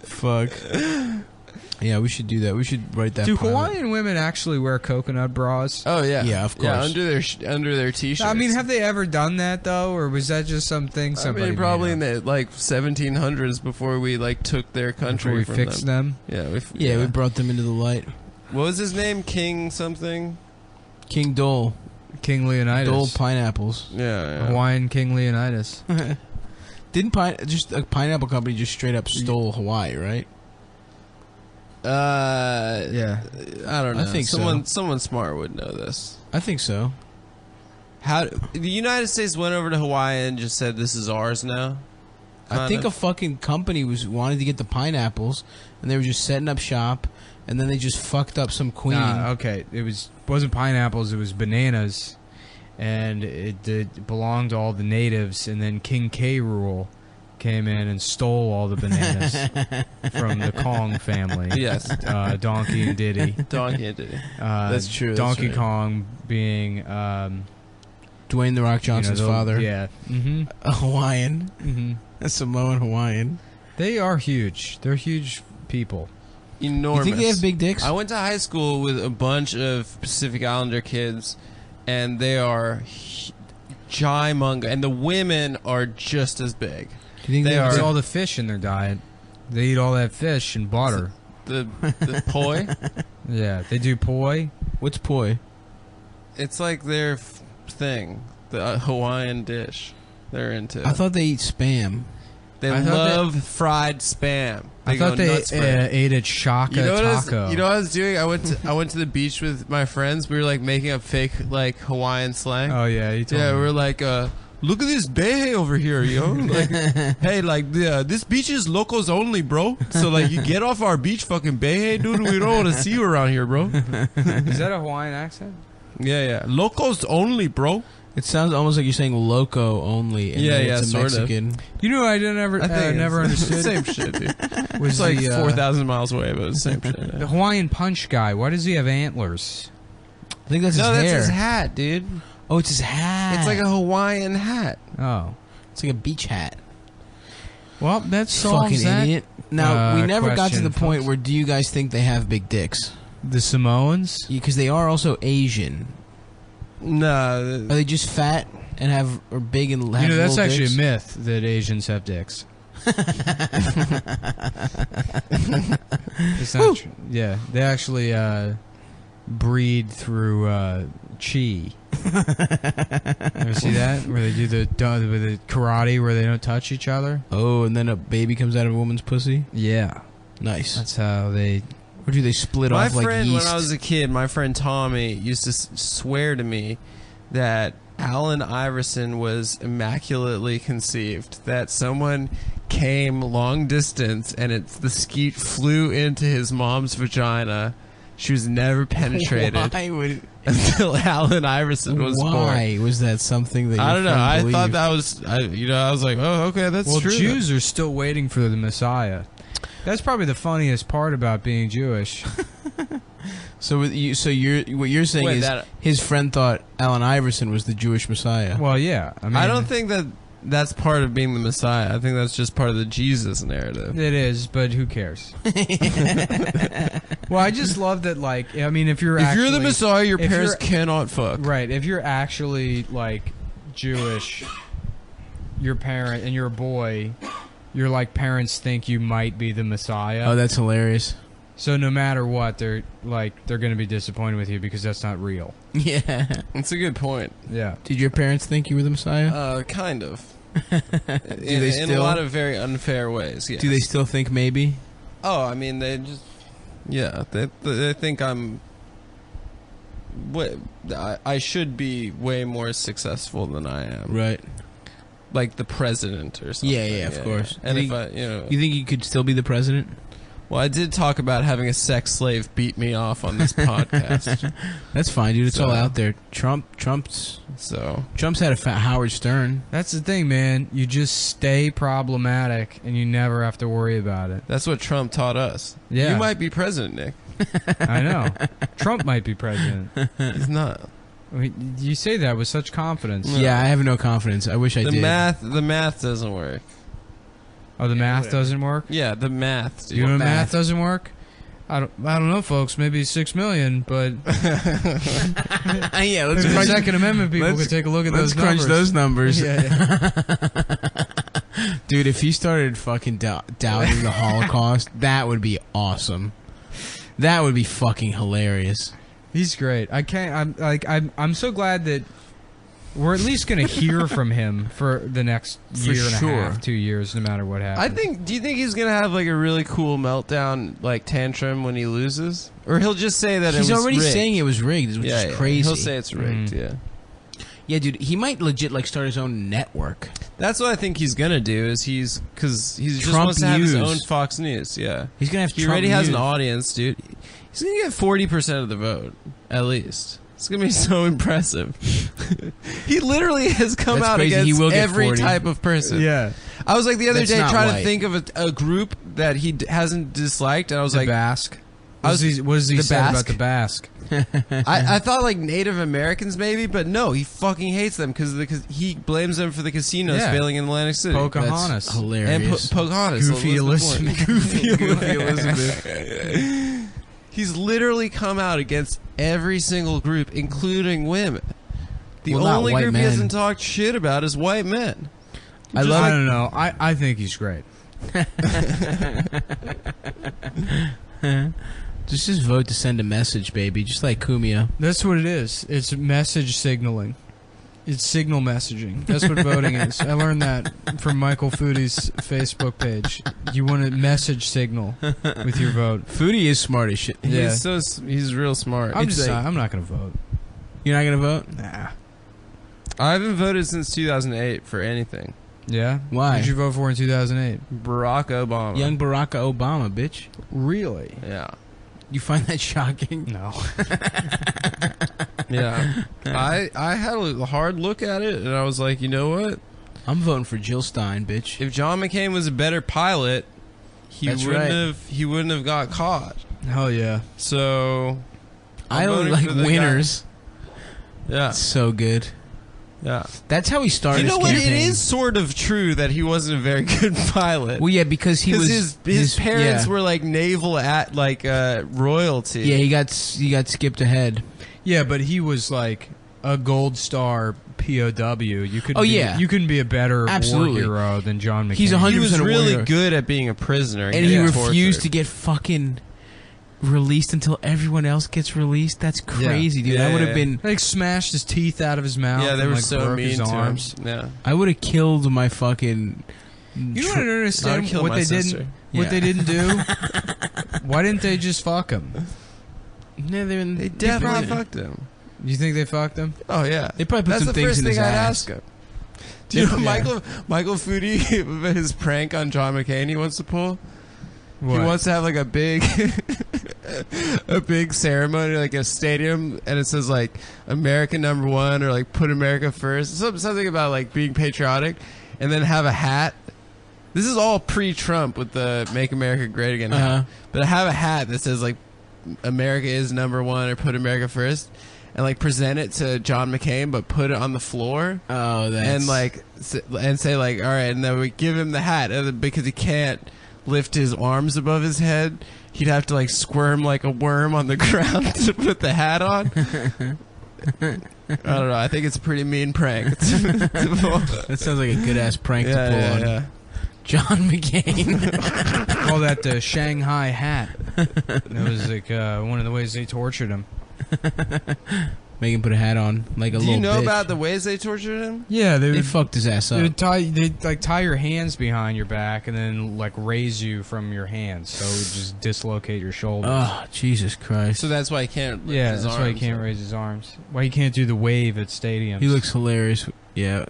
A: Fuck. Yeah, we should do that. We should write that.
B: Do
A: pilot.
B: Hawaiian women actually wear coconut bras?
C: Oh yeah,
A: Yeah, of
C: Yeah,
A: course.
C: under their t-shirts.
B: I mean, have they ever done that though, or was that just something
C: I
B: somebody
C: mean, probably in
B: made
C: the like 1700s before we like took their
B: up
C: country
B: before we
C: from
B: fixed
C: them.
B: them?
C: Yeah,
A: Yeah, we brought them into the light.
C: What was his name? King something.
A: King Dole.
B: King Leonidas,
A: Dole pineapples.
C: Yeah,
B: Hawaiian King Leonidas.
A: Didn't just a pineapple company just straight up stole Hawaii, right?
B: Yeah.
C: I don't know.
A: I think so.
C: someone smart would know this.
A: I think so.
C: How the United States went over to Hawaii and just said this is ours now?
A: I think a fucking company wanted to get the pineapples, and they were just setting up shop, and then they just fucked up some queen.
B: Okay, it wasn't pineapples, it was bananas, and it belonged to all the natives, and then King K. Rool came in and stole all the bananas from the Kong family.
C: Yes.
B: Donkey and Diddy.
C: Donkey and Diddy.
A: That's true, that's
B: Donkey
A: right.
B: Kong being
A: Dwayne the Rock Johnson's father.
B: Yeah. Mm-hmm.
A: A Hawaiian.
B: Mm-hmm.
A: A Samoan Hawaiian.
B: They are huge. They're huge people.
C: Enormous.
A: You think they have big dicks?
C: I went to high school with a bunch of Pacific Islander kids, and they are gymung, and the women are just as big.
A: Do you think
C: They are-
B: It's all the fish in their diet. They eat all that fish and butter.
C: The poi,
B: Yeah, they do poi.
A: What's poi?
C: it's like their thing, the Hawaiian dish they're into.
A: I thought they eat spam.
C: They
B: I thought
C: love fried spam.
B: I thought
C: go
B: they
C: nuts for it.
B: ate at Shaka Taco.
C: You know what I was doing? I went to the beach with my friends. We were like making up fake like Hawaiian slang.
B: Oh yeah, you told
C: Yeah,
B: me.
C: we were like, look at this bay over here, yo. Like, hey, like, this beach is locals only, bro. So, like, you get off our beach, fucking bay, dude. We don't want to see you around here, bro.
B: Is that a Hawaiian accent?
C: Yeah. Locals only, bro.
A: It sounds almost like you're saying loco only. And
C: Yeah,
A: then
C: yeah,
A: it's a
C: sort of.
A: Mexican.
B: You know, I never never
C: it's
B: understood.
C: the same shit, dude.
B: Was
C: It's like
B: the,
C: 4,000 miles away, but it's the same shit.
B: the Hawaiian Punch guy. Why does he have antlers?
A: I think that's
C: No,
A: his
C: that's
A: hair.
C: his hat, dude.
A: Oh, it's his hat.
C: It's like a Hawaiian hat.
B: Oh,
A: It's like a beach hat.
B: well, that solves
A: Fucking
B: that.
A: idiot. Now, we never got to
B: question,
A: the point
B: folks.
A: where do you guys think they have big dicks?
B: The Samoans.
A: Because they are also Asian. Are
C: No.
A: they just fat and are big and have
B: You know, that's
A: little
B: actually
A: dicks?
B: a myth that Asians have dicks. It's not true. Yeah, they actually breed through chi. Ever see that? Where they do the karate where they don't touch each other?
A: Oh, and then a baby comes out of a woman's pussy?
B: Yeah.
A: Nice.
B: That's how they...
A: Or do they split
C: My
A: off like
C: friend,
A: yeast?
C: when I was a kid, my friend Tommy used to swear to me that Allen Iverson was immaculately conceived. That someone came long distance and the skeet flew into his mom's vagina. She was never penetrated
A: Why would...
C: until Allen Iverson was born.
A: Why was that something that your
C: I don't know.
A: friend
C: I
A: believed?
C: thought that was, I was like, oh, okay, that's
B: Well,
C: true.
B: Jews are still waiting for the Messiah. That's probably the funniest part about being Jewish.
A: So what you're saying
C: Wait,
A: is
C: that-
A: his friend thought Allen Iverson was the Jewish Messiah.
B: Well, yeah. I mean,
C: I don't think that's part of being the Messiah. I think that's just part of the Jesus narrative.
B: it is, but who cares? Well, I just love that, like, I mean, if you're
C: If
B: actually...
C: you're the Messiah, your
B: if
C: parents
B: you're-
C: cannot fuck.
B: Right, if you're actually, like, Jewish, your parent, and you're a boy, your, like, parents think you might be the Messiah.
A: Oh, that's hilarious.
B: So no matter what, they're going to be disappointed with you because that's not real.
A: Yeah.
C: It's a good point.
B: Yeah.
A: Did your parents think you were the Messiah?
C: Kind of.
A: Do
C: in
A: they
C: a
A: still?
C: lot of very unfair ways, yes.
A: Do they still think maybe?
C: Oh, I mean, they just... Yeah, they think I'm... I should be way more successful than I am.
A: Right.
C: Like the president or something.
A: Yeah, of course.
C: And
A: Do
C: if
A: you-
C: I,
A: You think you could still be the president?
C: Well, I did talk about having a sex slave beat me off on this podcast.
A: That's fine, dude. It's
C: So-
A: all out there. Trump's
C: So...
A: had a fat Howard Stern.
B: That's the thing, man. You just stay problematic and you never have to worry about it.
C: That's what Trump taught us.
B: Yeah.
C: You might be president, Nick.
B: I know. Trump might be president.
C: He's not.
B: I mean, you say that with such confidence.
A: Yeah, I have no confidence. I wish I
C: The
A: did.
C: math doesn't work.
B: Oh, the math doesn't work?
C: Yeah, the math. Dude.
B: You know
A: math?
B: math doesn't work? I don't know, folks. Maybe 6 million, but
A: Yeah, let's
B: maybe the
A: crunch,
B: Second Amendment people
A: let's-
B: could take a look at
A: let's
B: those
A: crunch
B: numbers.
A: those numbers.
B: Yeah.
A: Dude, if he started fucking doubting the Holocaust, that would be awesome. That would be fucking hilarious.
B: He's great. I'm so glad that we're at least going to hear from him for the next
A: For
B: year and
A: sure.
B: a half, 2 years, no matter what happens.
C: Do you think he's gonna have like a really cool meltdown, like tantrum when he loses, or he'll just say that
A: He's
C: it was
A: already
C: rigged?
A: saying it was rigged, which is crazy.
C: He'll say it's rigged. Yeah,
A: Yeah, dude, he might legit like start his own network.
C: that's what I think he's gonna do. Is because he's just
A: Trump
C: wants to have his
A: News.
C: own Fox News. Yeah,
A: He's gonna have.
C: he
A: Trump
C: already has an
A: News.
C: audience, dude. He's gonna get 40% of the vote at least. It's gonna be so impressive. He literally has come
A: That's
C: out
A: crazy. He
C: against
A: will get
C: every
A: 40.
C: type of person.
B: yeah.
C: I was like the other
A: That's
C: day
A: not
C: trying
A: white.
C: to think of a group that he hasn't disliked, and I was
B: The
C: like,
B: Basque. What does he
C: the
B: say about
C: Basque?
B: the Basque?
C: I thought like Native Americans maybe, but no, he fucking hates them because he blames them for the casinos
B: Yeah.
C: failing in Atlantic City.
B: Pocahontas.
A: That's hilarious.
C: And Pocahontas.
B: Goofy Elizabeth.
C: Goofy Elizabeth. He's literally come out against every single group, including women. The
A: Well, not
C: only
A: white
C: group he
A: men.
C: hasn't talked shit about is white men.
B: I don't know. I think he's great.
A: Just vote to send a message, baby. Just like Kumia.
B: That's what it is. It's message signaling. It's signal messaging. That's what voting is. I learned that from Michael Foodie's Facebook page. You want to message signal with your vote.
A: Foodie is smart as shit.
B: Yeah.
C: He's real smart.
B: I'm not going to vote.
A: You're not gonna vote?
B: Nah.
C: I haven't voted since 2008 for anything.
B: Yeah?
A: Why?
B: Who did you vote for in 2008?
C: Barack Obama.
A: Young Barack Obama, bitch.
B: Really?
C: Yeah.
A: You find that shocking?
B: No.
C: Yeah. I had a hard look at it, and I was like, you know what?
A: I'm voting for Jill Stein, bitch.
C: If John McCain was a better pilot, he
A: That's
C: wouldn't have got caught.
B: Hell yeah.
C: So
A: I
C: I'm
A: only
C: voting
A: like
C: for the
A: winners.
C: Yeah.
A: So good.
C: Yeah.
A: That's how he started
C: You know
A: his
C: what?
A: campaign.
C: It is sort of true that he wasn't a very good pilot.
A: Well, yeah, because he was
C: his parents
A: yeah.
C: were like naval at royalty.
A: Yeah, he got skipped ahead.
B: Yeah, but he was like a gold star POW. You could.
A: Oh, yeah.
B: You couldn't be a better
A: Absolutely.
B: war hero than John McCain.
A: He's 100%
C: He was
A: a
C: really
A: warrior.
C: good at being a prisoner,
A: And he
C: getting
A: refused to
C: tortured.
A: get fucking released until everyone else gets released. That's crazy, dude.
C: Yeah,
A: I would have
C: yeah.
A: been.
B: Like smashed his teeth out of his mouth.
C: Yeah, they
B: and,
C: were
B: like,
C: so
B: broke
C: mean
B: his
C: to
B: arms.
C: him. Yeah.
A: I would have killed my fucking.
B: You don't understand
C: I'd kill
B: what
C: my
B: they
C: sister.
B: didn't. What
A: Yeah.
B: they didn't do. Why didn't they just fuck him?
A: No,
C: They definitely fucked him.
B: You think they fucked him?
C: Oh yeah,
A: They probably put
C: that's
A: some
C: the
A: things
C: first
A: in
C: thing
A: his
C: I'd
A: ass.
C: ask him. Do you know
A: Yeah.
C: Michael Foodie, his prank on John McCain he wants to pull?
B: What?
C: He wants to have like a big ceremony, like a stadium, and it says like America #1 or like put America first, something about like being patriotic, and then have a hat. This is all pre-Trump with the Make America Great Again hat.
A: Uh-huh.
C: But have a hat that says like America is #1 or put America first, and like present it to John McCain, but put it on the floor.
A: Oh, that's.
C: And like and say like, all right, and then we give him the hat, and then because he can't lift his arms above his head, he'd have to like squirm like a worm on the ground to put the hat on. I don't know. I think it's a pretty mean prank.
A: That sounds like a good ass prank to pull on John McCain.
B: Call that the Shanghai hat. That was like one of the ways they tortured him.
A: Make him put a hat on like a
C: Do
A: little
C: you know
A: bitch.
C: about the ways they tortured him?
B: Yeah,
A: They fucked his ass up.
B: They'd like tie your hands behind your back and then like raise you from your hands, so it would just dislocate your shoulders.
A: Oh, Jesus Christ.
C: So that's why he can't. lift
B: Yeah,
C: his
B: that's why he
C: arms.
B: can't raise his arms. Why he can't do the wave at stadiums.
A: He looks hilarious. Yeah.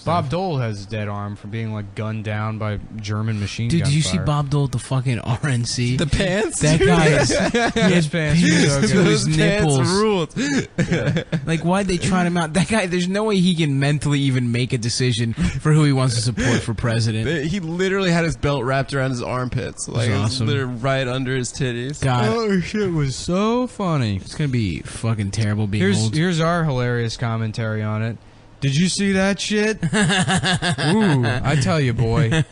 B: Bob Dole has his dead arm for being like gunned down by German machine
A: Dude,
B: gun
A: did you see
B: fire.
A: Bob Dole at the fucking RNC?
C: The pants.
A: That
C: dude?
A: guy is.
B: His pants are so
A: Those
B: good.
A: his
C: Those
A: nipples.
C: pants ruled.
A: Like, why'd they trot him out? That guy, there's no way he can mentally even make a decision for who he wants to support for president.
C: He literally had his belt wrapped around his armpits, like it was
A: awesome.
C: literally right under his titties.
A: God,
B: Oh shit, was so funny.
A: it's gonna be fucking terrible being old.
B: Here's our hilarious commentary on it. Did you see that shit? Ooh, I tell you, boy.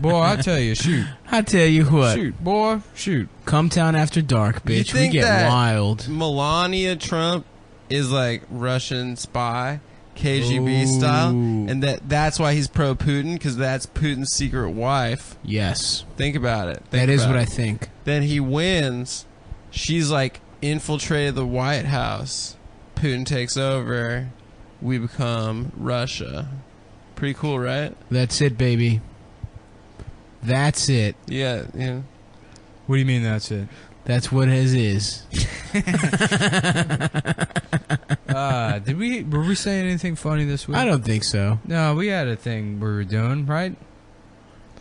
B: Boy, I tell you, shoot.
A: I tell you what,
B: Shoot, boy, shoot.
A: come town after dark,
C: You
A: bitch. We
C: think
A: get
C: that-
A: wild.
C: Melania Trump is like Russian spy, KGB style,
A: Ooh.
C: and that's why he's pro Putin, because that's Putin's secret wife.
A: Yes,
C: Think about it.
A: that is what I think.
C: Then he wins. She's like infiltrated the White House. Putin takes over. We become Russia. Pretty cool, right?
A: That's it, baby. That's it.
C: Yeah, yeah.
B: What do you mean that's it?
A: That's what his is.
B: Were we saying anything funny this week?
A: I don't think so.
B: No, we had a thing we were doing, right?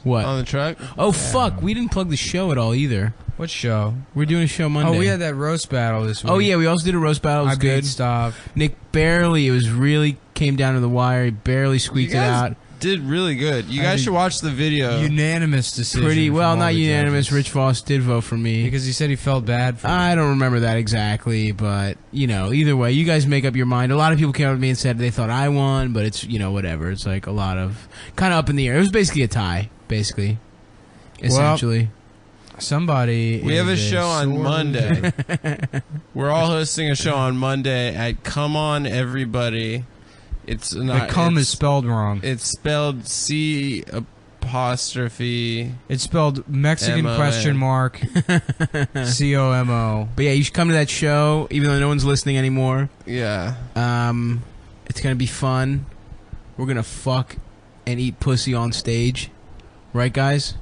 A: What?
C: On the truck?
A: Oh, fuck. We didn't plug the show at all either.
B: What show?
A: We're doing a show Monday.
B: Oh, we had that roast battle this week.
A: Oh, yeah. We also did a roast battle. It was
B: I
A: good.
B: beat stuff.
A: Nick barely, it was really came down to the wire. He barely squeaked it out.
C: did really good. You
B: I
C: guys
B: did-
C: should watch the video.
B: Unanimous decision.
A: Pretty
B: from
A: well,
B: all
A: not
B: the
A: unanimous.
B: judges.
A: Rich Voss did vote for me.
B: Because he said he felt bad for me.
A: I don't remember that exactly, but either way, you guys make up your mind. A lot of people came up to me and said they thought I won, but it's whatever. It's like a lot of kind of up in the air. It was basically a tie, basically, essentially.
B: Somebody.
C: We have a
B: is
C: show on
B: sore
C: Monday. We're all hosting a show on Monday at Come On Everybody. It's
B: The
C: not.
B: cum is
C: it's,
B: spelled wrong.
C: it's spelled C apostrophe.
B: It's spelled Mexican
C: M-O-N.
B: question mark COMO.
A: But yeah, you should come to that show, even though no one's listening anymore.
C: Yeah.
A: It's gonna be fun. We're gonna fuck and eat pussy on stage, right, guys?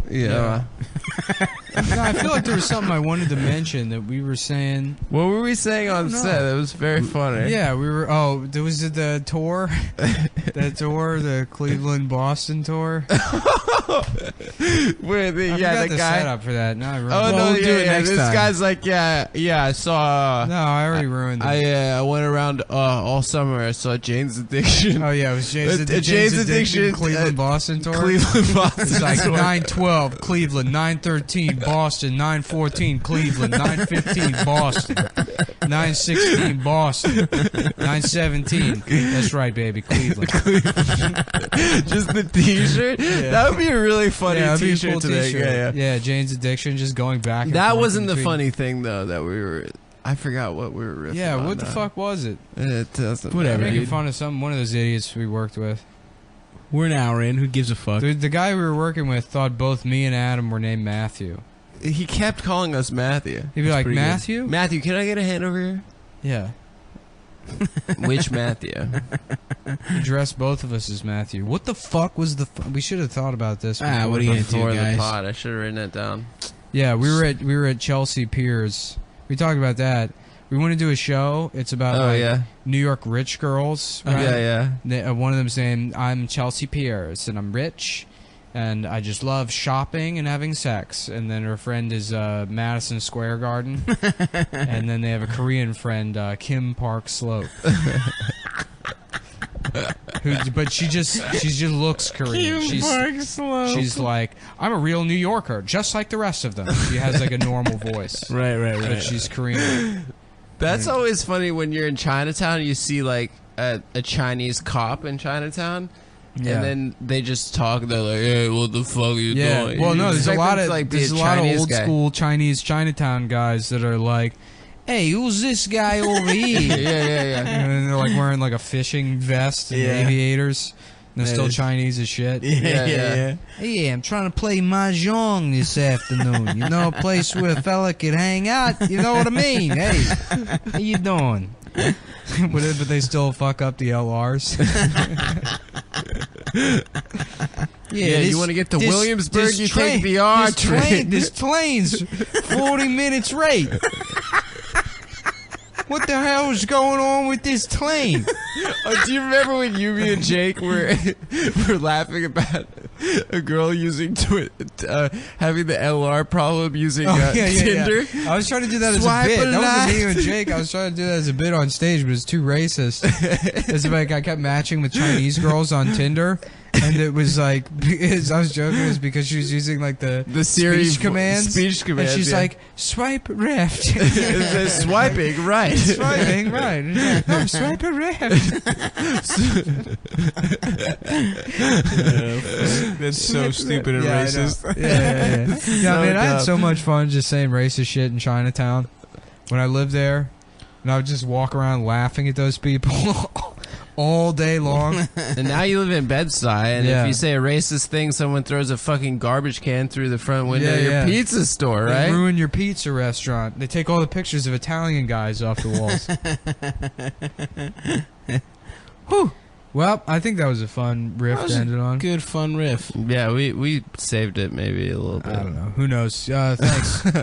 C: Yeah.
B: No, I feel like there was something I wanted to mention that we were saying.
C: What were we saying on
B: know.
C: set? That was very funny.
B: Yeah, we were. Oh, there was the tour, the Cleveland-Boston tour.
C: Wait,
B: I
C: the
B: forgot the
C: guy.
B: setup for that. No, I ruined
C: Oh
B: it.
C: no!
A: we'll do it next
C: this
A: time.
C: guy's like, yeah. I saw.
B: No, I already ruined it.
C: I went around all summer. I saw Jane's Addiction.
B: Oh yeah, it was Jane's,
C: Jane's Addiction,
B: Cleveland Boston tour.
C: Cleveland, Boston.
B: It's like
C: tour.
B: 9:12 Cleveland, 9:13 Boston, 9:14 Cleveland, 9:15 Boston, 9:16 Boston, 9:17. That's right, baby, Cleveland.
C: Just the T-shirt.
B: Yeah.
C: That would be a really funny
B: Yeah, that'd be a
C: T-shirt
B: cool
C: today.
B: t-shirt.
C: Yeah.
B: Jane's Addiction, just going back. And
C: That
B: forth
C: wasn't the
B: between-
C: funny thing though. That we were. I forgot what we were riffing
B: Yeah,
C: on
B: what the
C: now.
B: fuck was it?
C: It doesn't.
A: Whatever,
C: matter.
B: Making
A: dude.
B: fun of one of those idiots we worked with.
A: We're an hour in. Who gives a fuck?
B: The guy we were working with thought both me and Adam were named Matthew.
C: He kept calling us Matthew.
B: He'd be like,
A: pretty good.
B: Matthew?
C: Matthew, can I get a hand over here?
B: Yeah.
C: Which Matthew?
B: He dressed both of us as Matthew. What the fuck was the... we should have thought about this.
A: Ah,
B: before.
A: what are you gonna do,
C: Before the
A: guys?
C: pod, I should have written it down.
B: Yeah, we were at Chelsea Piers. We talked about that. We want to do a show. It's about
C: Oh
B: like
C: yeah,
B: New York rich girls. Right?
C: yeah.
B: One of them saying, "I'm Chelsea Piers and I'm rich, and I just love shopping and having sex." And then her friend is Madison Square Garden, and then they have a Korean friend, Kim Park Slope. But she just looks Korean. She's like, I'm a real New Yorker, just like the rest of them. She has like a normal voice,
A: Right.
B: but she's Korean.
C: That's always funny when you're in Chinatown and you see like a Chinese cop in Chinatown.
B: Yeah.
C: And then they just talk. They're like, "Hey, what the fuck are you doing?"
B: Well,
C: You
B: no, there's a
C: expect
B: lot
C: them
B: of
C: to, like, be
B: there's a
C: a
B: lot of
C: Chinese
B: old
C: guy.
B: school Chinese Chinatown guys that are like, "Hey, who's this guy over here?"
C: yeah.
B: And then they're like wearing like a fishing vest and
A: Yeah.
B: aviators. And they're still
A: Nice.
B: Chinese as shit.
C: Yeah.
B: Hey, I'm trying to play mahjong this afternoon. You know, a place where a fella could hang out. You know what I mean? Hey, how you doing? But they still fuck up the LRs.
C: Yeah, you want to get to Williamsburg? You take the R train.
B: This plane's 40 minutes late. What the hell is going on with this plane?
C: Oh, do you remember when you, me, and Jake were laughing about a girl using having the LR problem using Tinder?
B: I was trying to do that
C: Swipe
B: as a bit. That
C: left.
B: wasn't me and Jake. I was trying to do that as a bit on stage, but it's too racist. It's like I kept matching with Chinese girls on Tinder. And it was like, because I was joking, it was because she was using like the
C: Siri
B: speech commands.
C: Speech commands.
B: And she's
C: yeah.
B: like, swipe left.
C: It says swiping right.
B: Swiping right. And she's like, no, swipe left.
A: That's so stupid and
B: Yeah, I know.
A: racist.
B: Yeah,
C: So
B: man, I had
C: dumb.
B: so much fun just saying racist shit in Chinatown when I lived there. And I would just walk around laughing at those people all day long.
C: And now you live in Bed-Stuy, and
B: Yeah.
C: if you say a racist thing, someone throws a fucking garbage can through the front window of your pizza store,
B: They
C: right?
B: ruin your pizza restaurant. They take all the pictures of Italian guys off the walls. Whew. Well, I think that was a fun riff
A: That was
B: to
A: a
B: end it on.
A: Good fun riff.
C: Yeah, we saved it maybe a little bit.
B: I don't know. Who knows? Thanks.